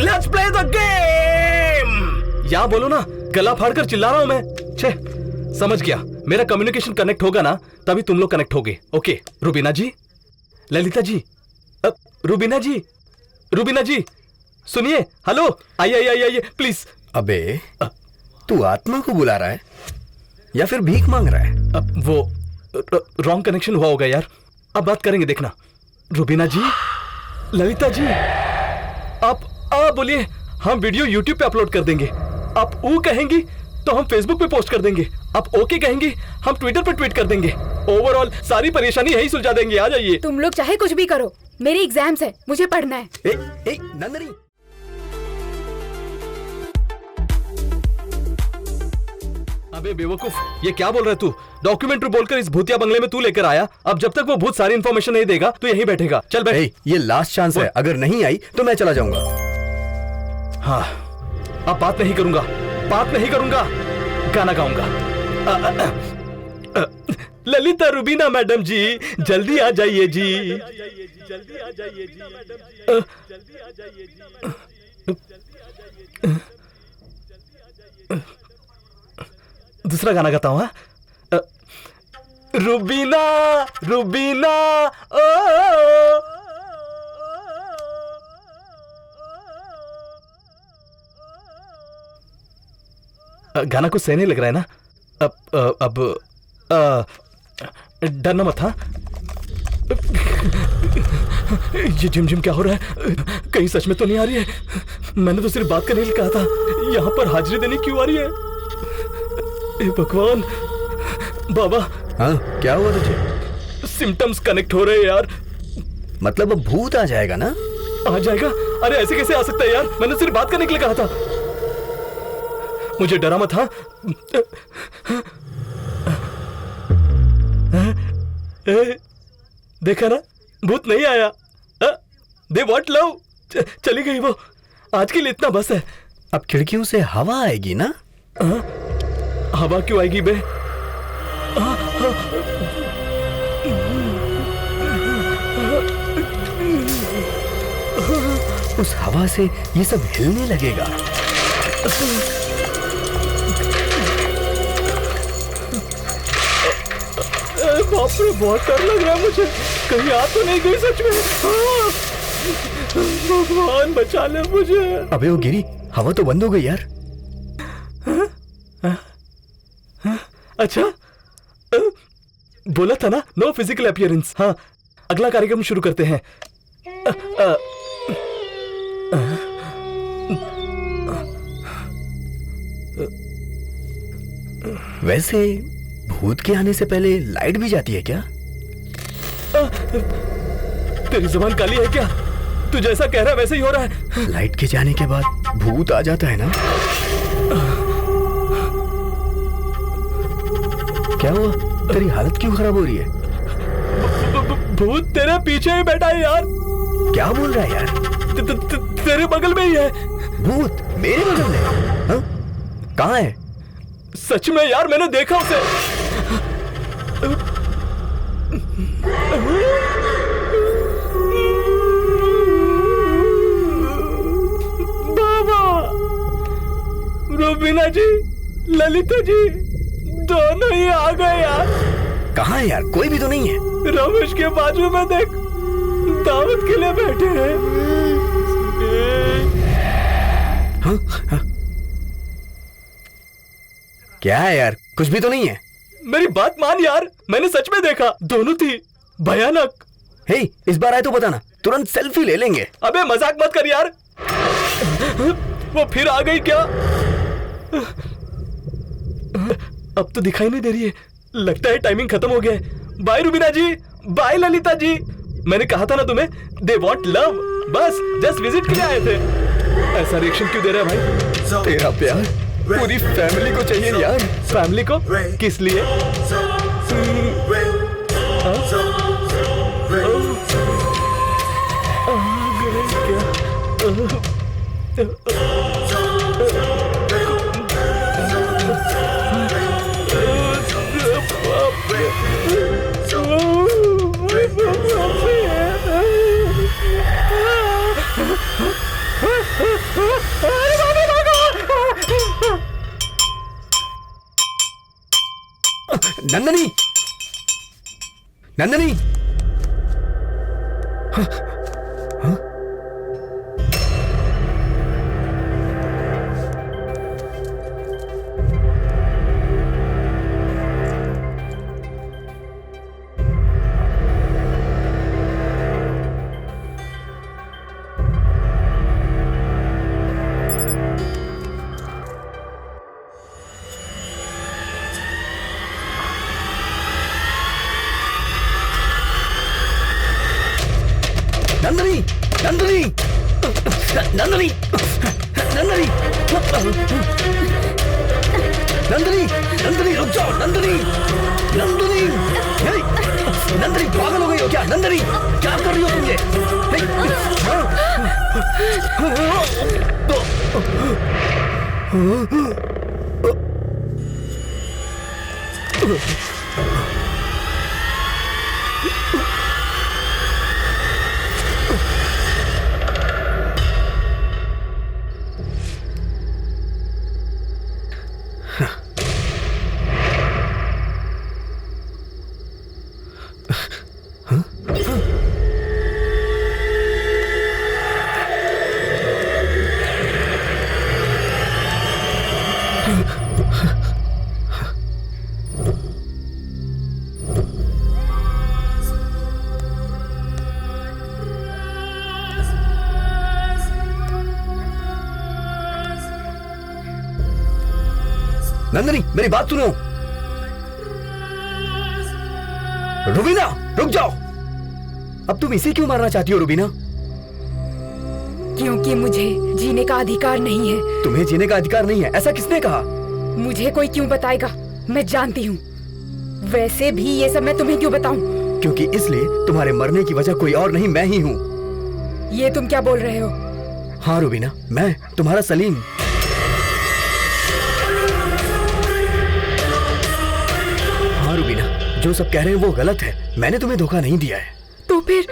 S2: Let's play the game. या बोलो ना, गला फाड़कर चिल्ला रहा हूँ मैं। छे, समझ गया। मेरा कम्युनिकेशन कनेक्ट होगा ना, तभी तुम लोग कनेक्ट होगे। ओके, रुबीना जी, ललिता जी, रुबीना जी, सुनिए। हेलो, आइए प्लीज।
S3: अबे, तू आत्मा को बुला रहा है या फिर भीख मांग रहा है?
S2: वो रॉन्ग कनेक्शन हुआ होगा यार। अब बात करेंगे, देखना। रुबीना जी, ललिता जी, आप बोलिए। हम वीडियो यूट्यूब पे अपलोड कर देंगे। आप ऊ कहेंगी तो हम फेसबुक पे पोस्ट कर देंगे। आप ओके कहेंगी, हम ट्विटर पे ट्वीट कर देंगे। ओवरऑल सारी परेशानी यही सुलझा देंगे। आ जाइए।
S6: तुम लोग चाहे कुछ भी करो, मेरे एग्जाम्स है, मुझे पढ़ना है।
S3: नंदनी,
S2: अबे बेवकूफ, ये क्या बोल रहा है तू? डॉक्यूमेंट्री बोलकर इस भूतिया बंगले में तू लेकर आया। अब जब तक वो भूत सारी इन्फॉर्मेशन नहीं देगा तो यहीं बैठेगा। चल बैठ।
S3: ये लास्ट चांस है, अगर नहीं आई तो मैं चला जाऊंगा।
S2: हाँ, अब बात नहीं करूंगा, गाना गाऊंगा। ललिता रुबीना मैडम जी, जल्दी आ जाइए जी। दूसरा गाना गाता हूँ। रुबीना ओ। गाना कुछ सही नहीं लग रहा है ना? अब डरना मत। हाँ, ये झिमझिम क्या हो रहा है? कहीं सच में तो नहीं आ रही है? मैंने तो सिर्फ बात करने के लिए कहा था, यहाँ पर हाजिरी देने क्यों आ रही है? ए भगवान, बाबा।
S3: हाँ, क्या हुआ तुझे?
S2: सिम्टम्स कनेक्ट हो रहे हैं यार।
S3: मतलब अब भूत आ जाएगा ना?
S2: आ जाएगा? अरे ऐसे कैसे आ सकता है यार? मैंने सिर्फ बात करने के लिए कहा था। मुझे डरा मत। हाँ, देखा ना, भूत नहीं आया। दे व्हाट लव, चली गई वो। आज के लिए इतना बस है।
S3: अब खिड़कियों से हवा आएगी ना?
S2: हवा क्यों आएगी बे?
S3: उस हवा से ये सब हिलने लगेगा।
S2: बाप रे, बहुत डर लग रहा है मुझे। कहीं आ तो नहीं गई सच में? भगवान बचा ले मुझे।
S3: अबे वो गिरी, हवा तो बंद हो गई यार।
S2: अच्छा, बोला था ना नो फिजिकल अपीयरेंस। हाँ, अगला कार्यक्रम शुरू करते हैं।
S3: वैसे भूत के आने से पहले लाइट भी जाती है क्या?
S2: तेरी जुबान काली है क्या? तू जैसा कह रहा है वैसे ही हो रहा है।
S3: लाइट के जाने के बाद भूत आ जाता है ना? क्या हुआ? तेरी हालत क्यों खराब हो रही है?
S2: भूत तेरे पीछे ही बैठा है यार।
S3: क्या बोल रहा है यार?
S2: तेरे बगल में ही है।
S3: भूत मेरे बगल में? हाँ? कहाँ है?
S2: सच में यार, मैंने देखा उसे। बाबा, रूबीना जी, ललिता जी दोनों ही आ गए यार।
S3: कहाँ है यार? कोई भी तो नहीं है।
S2: रमेश के बाजू में देख, दावत के लिए बैठे हैं।
S3: हाँ? हाँ? क्या है यार? कुछ भी तो नहीं है।
S2: मेरी बात मान यार, मैंने सच में देखा, दोनों थी भयानक।
S3: हे, इस बार आए तो बताना, तुरंत सेल्फी ले लेंगे।
S2: अबे मजाक मत कर यार। वो फिर आ गई क्या? अब तो दिखाई नहीं दे रही है, लगता है टाइमिंग खत्म हो गया है। बाय रुबीना जी, बाय ललिता जी। मैंने कहा था ना तुम्हें, दे वांट लव, बस जस्ट विजिट के लिए आए थे। ऐसा रिएक्शन क्यों दे रहा है भाई?
S3: तेरा प्यार पूरी फैमिली को चाहिए यार।
S2: फैमिली को? किस लिए?
S3: नंदनी, नंदनी। हाँ? हाँ? नंदनी, नंदनी, नंदनी, नंदनी, नंदनी, नंदनी रुक जाओ। नंदनी, नंदनी, हे, नंदनी पागल हो गई हो क्या? नंदनी क्या कर रही हो तुम ये? नंदनी मेरी बात सुनो। रुबीना रुक जाओ। अब तुम इसे क्यों मारना चाहती हो रुबीना?
S6: क्योंकि मुझे जीने का अधिकार नहीं है।
S3: तुम्हें जीने का अधिकार नहीं है, ऐसा किसने कहा?
S6: मुझे कोई क्यों बताएगा, मैं जानती हूँ। वैसे भी ये सब मैं तुम्हें क्यों बताऊं?
S3: क्योंकि इसलिए तुम्हारे मरने की वजह कोई और नहीं, मैं ही हूँ।
S6: ये तुम क्या बोल रहे हो?
S3: हाँ रुबीना, मैं तुम्हारा सलीम। हाँ रुबीना, जो सब कह रहे हैं वो गलत है। मैंने तुम्हें धोखा नहीं दिया है।
S6: तो फिर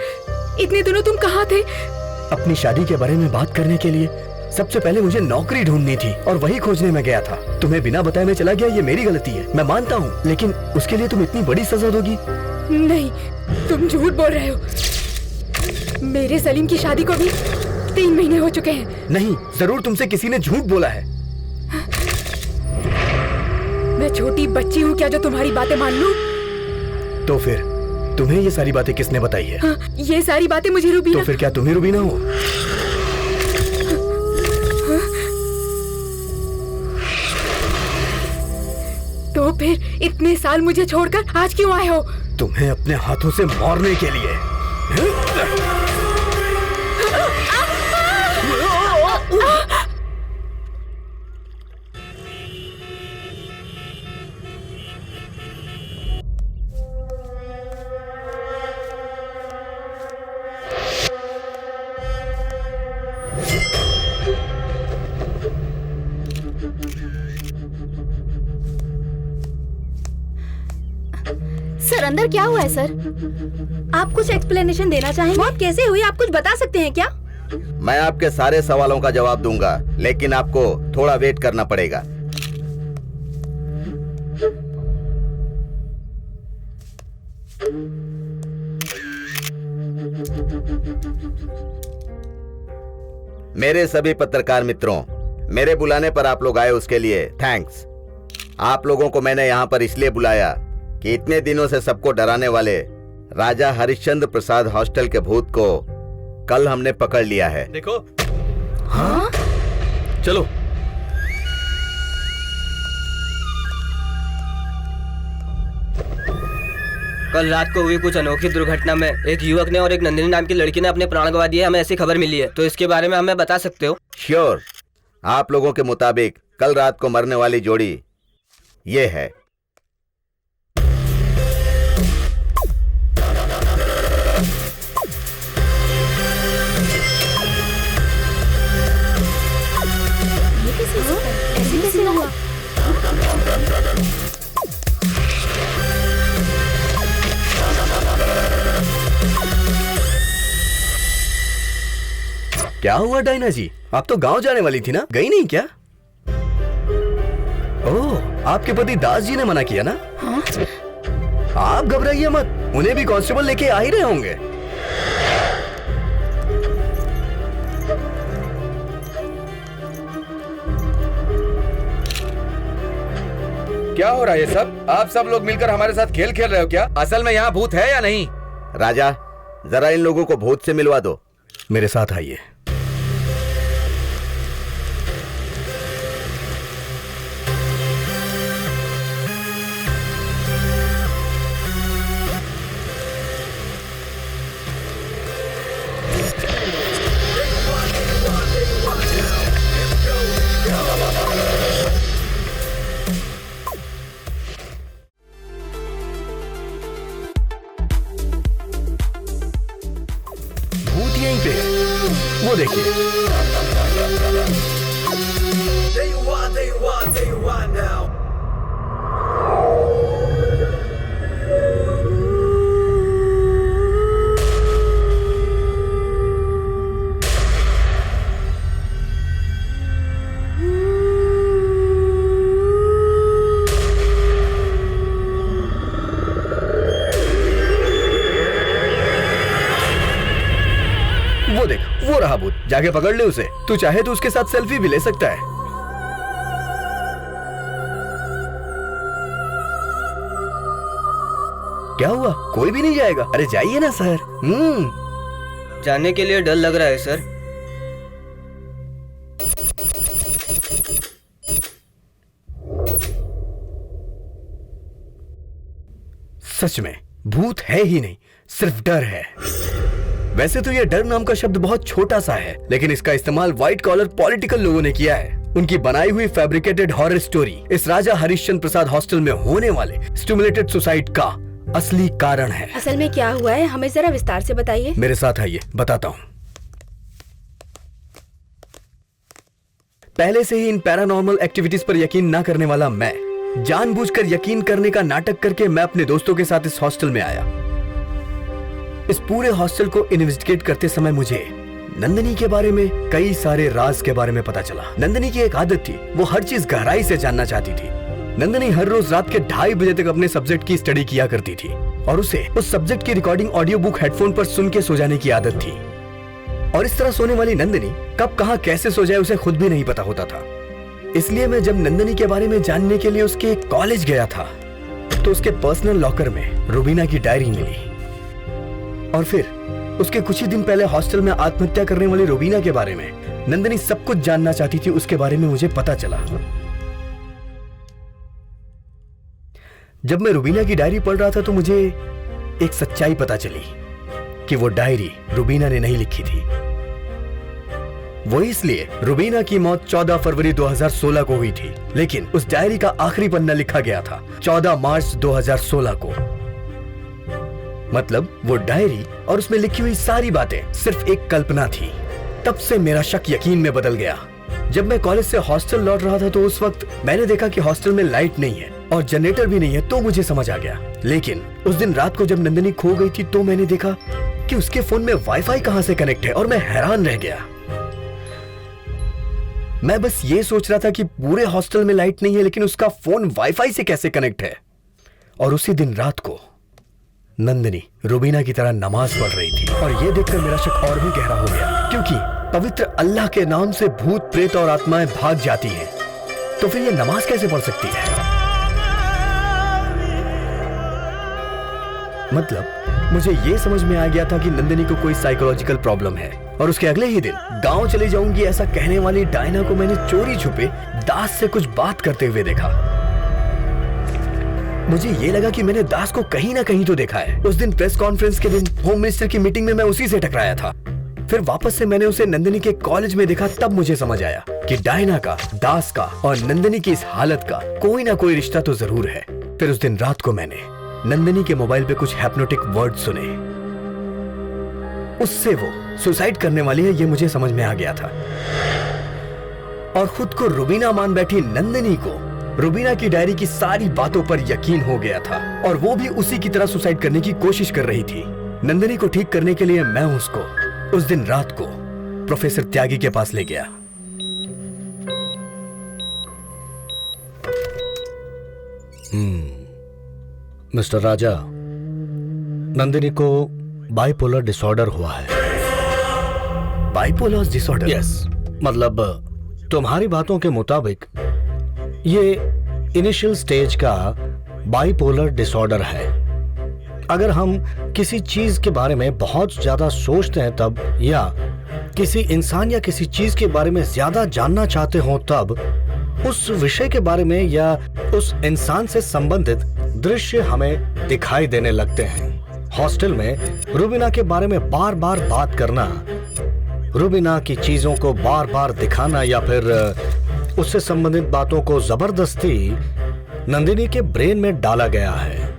S6: इतने दिनों तुम कहाँ थे?
S3: अपनी शादी के बारे में बात करने के लिए सबसे पहले मुझे नौकरी ढूंढनी थी और वही खोजने में गया था। तुम्हें बिना बताए मैं चला गया, ये मेरी गलती है, मैं मानता हूँ। लेकिन उसके लिए तुम इतनी बड़ी सजा दोगी?
S6: नहीं, तुम झूठ बोल रहे हो। मेरे सलीम की शादी को भी 3 महीने हो चुके हैं।
S3: नहीं, जरूर तुमसे किसी ने झूठ बोला है।
S6: मैं छोटी बच्ची हूँ क्या जो तुम्हारी बातें मान लूं?
S3: तो फिर तुम्हें ये सारी बातें किसने बताई है?
S6: हाँ, ये सारी बातें मुझे रुबीना।
S3: तो फिर क्या तुम ही रुबीना हो?
S6: तो फिर इतने साल मुझे छोड़कर आज क्यों आए हो?
S3: तुम्हें अपने हाथों से मारने के लिए।
S5: सर अंदर क्या हुआ है सर?
S4: आप कुछ एक्सप्लेनेशन देना चाहेंगे? मौत कैसे हुई, आप कुछ बता सकते हैं क्या?
S7: मैं आपके सारे सवालों का जवाब दूंगा, लेकिन आपको थोड़ा वेट करना पड़ेगा। मेरे सभी पत्रकार मित्रों, मेरे बुलाने पर आप लोग आए उसके लिए थैंक्स। आप लोगों को मैंने यहाँ पर इसलिए बुलाया कि इतने दिनों से सबको डराने वाले राजा हरिश्चंद्र प्रसाद हॉस्टल के भूत को कल हमने पकड़ लिया है।
S2: देखो। हाँ? चलो।
S8: कल रात को हुई कुछ अनोखी दुर्घटना में एक युवक ने और एक नंदिनी नाम की लड़की ने अपने प्राण गंवा दिए। हमें ऐसी खबर मिली है, तो इसके बारे में हमें बता सकते हो?
S7: श्योर। आप लोगों के मुताबिक कल रात को मरने वाली जोड़ी ये है।
S5: ऐसे कैसे हुआ?
S3: क्या हुआ डायना जी? आप तो गांव जाने वाली थी ना, गई नहीं क्या? ओह, आपके पति दास जी ने मना किया ना?
S6: हाँ?
S3: आप घबराइए मत, उन्हें भी कांस्टेबल लेके आ ही रहे होंगे।
S1: क्या हो रहा है ये सब? आप सब लोग मिलकर हमारे साथ खेल खेल रहे हो क्या? असल में यहाँ भूत है या नहीं?
S7: राजा, जरा इन लोगों को भूत से मिलवा दो।
S3: मेरे साथ आइए। भूत यहीं पे है, वो देखिए। वो देख, वो रहा भूत, जाके पकड़ ले उसे। तू चाहे तो उसके साथ सेल्फी भी ले सकता है। क्या हुआ? कोई भी नहीं जाएगा? अरे जाइए ना सर।
S8: जाने के लिए डर लग रहा है सर।
S3: सच में भूत है ही नहीं, सिर्फ डर है। वैसे तो ये डर नाम का शब्द बहुत छोटा सा है, लेकिन इसका इस्तेमाल व्हाइट कॉलर पॉलिटिकल लोगों ने किया है। उनकी बनाई हुई फैब्रिकेटेड हॉरर स्टोरी इस राजा हरिश्चंद्र प्रसाद हॉस्टल में होने वाले स्टिमुलेटेड सुसाइड का असली कारण है।
S4: असल में क्या हुआ है, हमें जरा विस्तार से बताइए।
S3: मेरे साथ आइए, बताता हूँ। पहले से ही इन पैरानॉर्मल एक्टिविटीज पर यकीन न करने वाला मैं जानबूझकर यकीन करने का नाटक करके मैं अपने दोस्तों के साथ इस हॉस्टल में आया। इस पूरे हॉस्टल को इन्वेस्टिगेट करते समय मुझे नंदिनी के बारे में कई सारे राज के बारे में पता चला। नंदिनी की एक आदत थी, वो हर चीज गहराई से जानना चाहती थी। नंदिनी हर रोज रात के 2:30 बजे तक अपने सब्जेक्ट की स्टडी किया करती थी और उसे उस सब्जेक्ट की रिकॉर्डिंग ऑडियो बुक हेडफोन पर सुन के सो जाने की आदत थी। और इस तरह सोने वाली नंदिनी कब कहां कैसे सो जाए उसे खुद भी नहीं पता होता था। इसलिए मैं जब नंदिनी के बारे में जानने के लिए उसके कॉलेज गया था तो उसके पर्सनल लॉकर में रुबीना की डायरी मिली, और फिर उसके कुछ ही दिन पहले हॉस्टल में आत्महत्या करने वाली रुबीना के बारे में नंदिनी सब कुछ जानना चाहती थी, उसके बारे में मुझे पता चला। जब मैं रुबीना की डायरी पढ़ रहा था तो मुझे एक सच्चाई पता चली कि वो डायरी रुबीना ने नहीं लिखी थी। वो इसलिए रुबीना की मौत 14 फरवरी 2016 को हुई थी, लेकिन उस डायरी का आखिरी पन्ना लिखा गया था 14 मार्च 2016 को। मतलब वो डायरी और उसमें लिखी हुई सारी बातें सिर्फ एक कल्पना थी। तब से मेरा शक यकीन में बदल गया। जब मैं कॉलेज से हॉस्टल लौट रहा था तो उस वक्त मैंने देखा कि हॉस्टल में लाइट नहीं है और जनरेटर भी नहीं है, तो मुझे समझ आ गया। लेकिन उस दिन रात को जब नंदिनी खो गई थी तो मैंने देखा कि उसके फोन में वाईफाई कहां से कनेक्ट है, और मैं हैरान रह गया। मैं बस ये सोच रहा था कि पूरे हॉस्टल में लाइट नहीं है, लेकिन उसका फोन वाईफाई से कैसे कनेक्ट है। और उसी दिन रात को नंदिनी रुबीना की तरह नमाज पढ़ रही थी, और यह देखकर मेरा शक और भी गहरा हो गया, क्योंकि पवित्र अल्लाह के नाम से भूत प्रेत और आत्माएं भाग जाती हैं, तो फिर यह नमाज कैसे पढ़ सकती है? मतलब मुझे यह समझ में आ गया था कि नंदिनी को कोई साइकोलॉजिकल प्रॉब्लम है। और उसके अगले ही दिन गांव चली जाऊंगी ऐसा कहने वाली डायना को मैंने चोरी छुपे दास से कुछ बात करते हुए देखा। मुझे ये लगा कि मैंने दास को कहीं ना कहीं तो देखा है। उस दिन प्रेस कॉन्फ्रेंस के दिन होम मिनिस्टर की मीटिंग में मैं उसी से टकराया था। फिर वापस से मैंने उसे नंदिनी के कॉलेज में देखा, तब मुझे समझ आया कि डायना का, दास का और नंदिनी की इस हालत का कोई ना कोई रिश्ता तो जरूर है। फिर उस दिन रात को मैंने नंदिनी के मोबाइल पे कुछ हिप्नोटिक वर्ड सुने, उससे वो सुसाइड करने वाली है ये मुझे समझ में आ गया था। और खुद को रुबीना मान बैठी नंदिनी को रुबीना की डायरी की सारी बातों पर यकीन हो गया था, और वो भी उसी की तरह सुसाइड करने की कोशिश कर रही थी। नंदिनी को ठीक करने के लिए मैं उसको उस दिन रात को प्रोफेसर त्यागी के पास ले गया।
S9: मिस्टर राजा, नंदिनी को बाइपोलर डिसऑर्डर हुआ है।
S3: Bipolar disorder?
S9: यस, मतलब तुम्हारी बातों के मुताबिक ये इनिशियल स्टेज का बाइपोलर डिसऑर्डर है। अगर हम किसी चीज के बारे में बहुत ज्यादा सोचते हैं तब, या किसी इंसान या किसी चीज के बारे में ज्यादा जानना चाहते हो तब, उस विषय के बारे में या उस इंसान से संबंधित दृश्य हमें दिखाई देने लगते हैं। हॉस्टल में रुबीना के बारे में बार बार बात करना, रुबीना की चीजों को बार बार दिखाना, या फिर उससे संबंधित बातों को जबरदस्ती नंदिनी के ब्रेन में डाला गया है।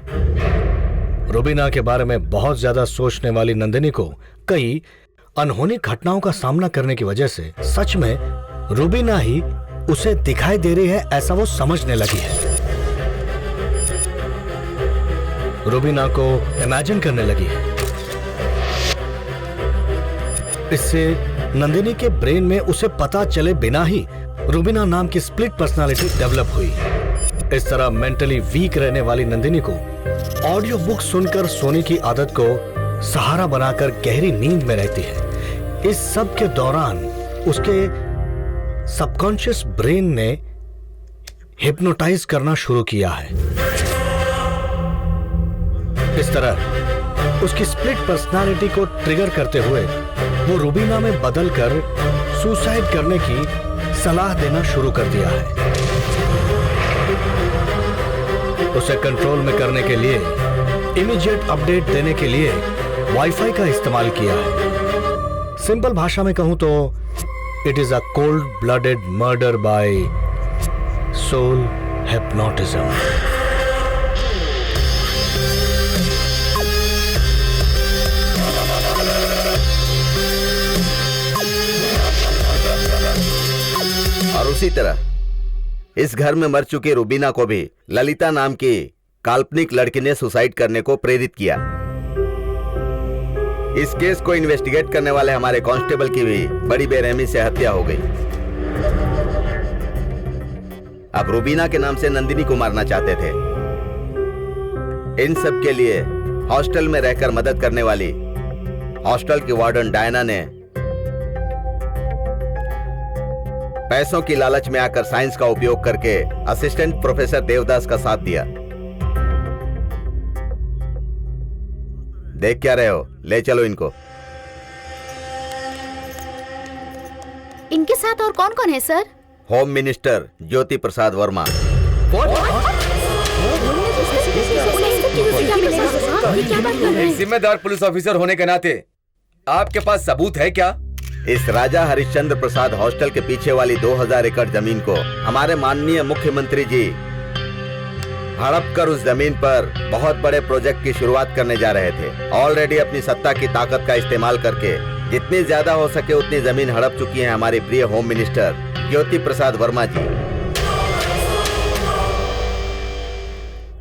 S9: रुबीना के बारे में बहुत ज्यादा सोचने वाली नंदिनी को कई अनहोनी घटनाओं का सामना करने की वजह से सच में रुबीना ही उसे दिखाई दे रही है, ऐसा वो समझने लगी है। रुबीना को इमेजिन करने लगी है। इससे नंदिनी के ब्रेन में उसे पता चले बिना ही रुबीना नाम की स्प्लिट पर्सनालिटी डेवलप हुई। इस तरह मेंटली वीक रहने वाली नंदिनी को ऑडियो बुक सुनकर सोने की आदत को सहारा बनाकर गहरी नींद में रहती है। इस सब के दौरान उसके सबकॉन्शियस ब्रेन ने हिप्नोटाइज करना शुरू किया है। इस तरह उसकी स्प्लिट पर्सनालिटी को ट्रिगर करते हुए वो रुबीना में बदलकर सुसाइड करने की सलाह देना शुरू कर दिया है। उसे कंट्रोल में करने के लिए, इमीडिएट अपडेट देने के लिए वाईफाई का इस्तेमाल किया है। सिंपल भाषा में कहूं तो it is a cold blooded murder by soul hypnotism.
S7: और उसी तरह इस घर में मर चुकी रुबीना को भी ललिता नाम की काल्पनिक लड़की ने सुसाइड करने को प्रेरित किया। इस केस को इन्वेस्टिगेट करने वाले हमारे कांस्टेबल की भी बड़ी बेरहमी से हत्या हो गई। अब रुबीना के नाम से नंदिनी को मारना चाहते थे। इन सब के लिए हॉस्टल में रहकर मदद करने वाली हॉस्टल की वार्डन डायना ने पैसों की लालच में आकर साइंस का उपयोग करके असिस्टेंट प्रोफेसर देवदास का साथ दिया। देख क्या रहे हो, ले चलो इनको।
S5: इनके साथ और कौन कौन है sir?
S7: Home minister Jyoti Prasad Verma,
S1: एक जिम्मेदार पुलिस ऑफिसर होने के नाते आपके पास सबूत है क्या?
S7: इस राजा हरिश्चंद्र प्रसाद हॉस्टल के पीछे वाली 2000 एकड़ जमीन को हमारे माननीय मुख्यमंत्री जी हड़प कर उस जमीन पर बहुत बड़े प्रोजेक्ट की शुरुआत करने जा रहे थे। ऑलरेडी अपनी सत्ता की ताकत का इस्तेमाल करके जितनी ज्यादा हो सके उतनी जमीन हड़प चुकी है हमारी प्रिय होम मिनिस्टर ज्योति प्रसाद वर्मा जी।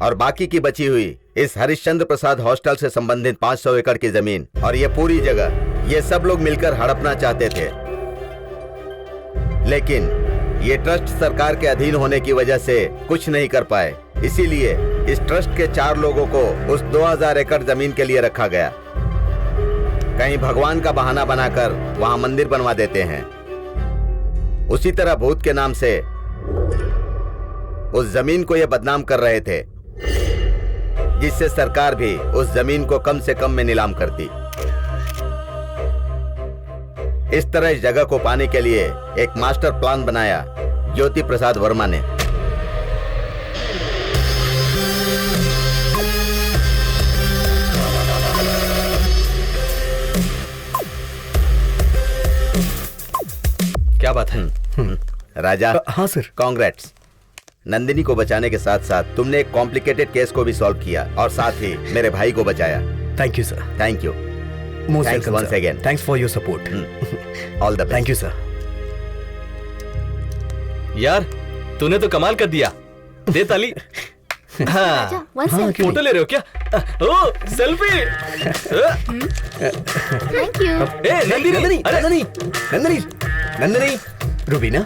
S7: और बाकी की बची हुई इस हरिश्चंद्र प्रसाद हॉस्टल से संबंधित 500 एकड़ की जमीन और ये पूरी जगह, ये सब लोग मिलकर हड़पना चाहते थे, लेकिन ये ट्रस्ट सरकार के अधीन होने की वजह से कुछ नहीं कर पाए। इसीलिए इस ट्रस्ट के 4 लोगों को उस 2000 एकड़ जमीन के लिए रखा गया। कहीं भगवान का बहाना बनाकर वहां मंदिर बनवा देते हैं। उसी तरह भूत के नाम से उस जमीन को ये बदनाम कर रहे थे, जिससे सरकार भी उस जमीन को कम से कम में नीलाम करती। इस तरह इस जगह को पाने के लिए एक मास्टर प्लान बनाया ज्योति प्रसाद वर्मा ने।
S2: क्या बात है?
S7: राजा,
S3: हाँ सर।
S7: कांग्रेट्स। नंदिनी को बचाने के साथ साथ तुमने एक कॉम्प्लिकेटेड केस को भी सॉल्व किया और साथ ही मेरे भाई को बचाया।
S3: Thank you sir.
S7: Thank you.
S3: Most
S7: Thanks
S3: welcome
S7: once again.
S3: Thanks for your support.
S7: All the best.
S3: Thank you sir.
S2: यार तूने तो कमाल कर दिया। दे ताली। हाँ, फोटो ले रहे हो क्या? ओ सेल्फी।
S5: Thank you.
S2: ए नंदिनी, अरे
S3: नंदिनी, रुबीना।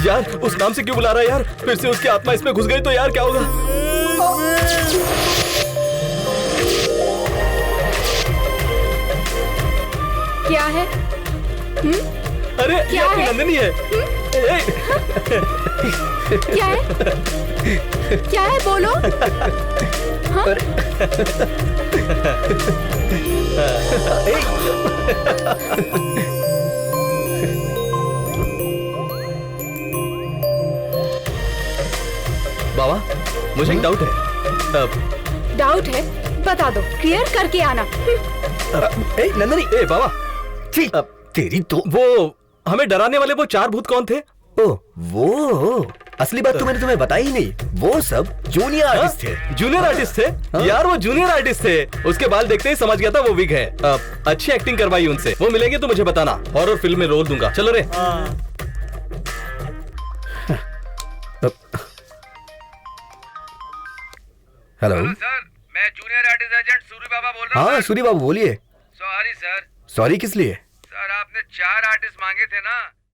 S2: यार उस नाम से क्यों बुला रहा है यार? फिर से उसकी आत्मा इसमें घुस गई तो यार क्या होगा?
S6: क्या है?
S2: अरे
S6: क्या
S2: ये
S6: है?
S2: नंदिनी है।
S6: क्या है? क्या है बोलो?
S2: बाबा मुझे एक डाउट है।
S6: डाउट है? बता दो, क्लियर करके आना।
S3: ए नंदिनी,
S2: ए बाबा,
S3: ठीक तेरी तो।
S2: वो हमें डराने वाले वो 4 भूत कौन थे?
S3: ओ वो असली बात तो मैंने तुम्हें बताई ही नहीं। वो सब जूनियर आर्टिस्ट थे।
S2: जूनियर आर्टिस्ट थे? यार वो जूनियर आर्टिस्ट थे। उसके बाल देखते ही समझ गया था वो विग है। अच्छी एक्टिंग करवाई उनसे। वो मिलेंगे तो मुझे बताना, हॉरर फिल्म में रोल दूंगा। चलो रे।
S3: हेलो
S1: सर, मैं जूनियर आर्टिस्ट एजेंट सूरी बाबा बोल रहा हूँ।
S3: हाँ सूरी बाबू बोलिए।
S1: Sorry sir.
S3: सॉरी किस लिए?
S1: सर आपने 4 आर्टिस्ट मांगे थे ना,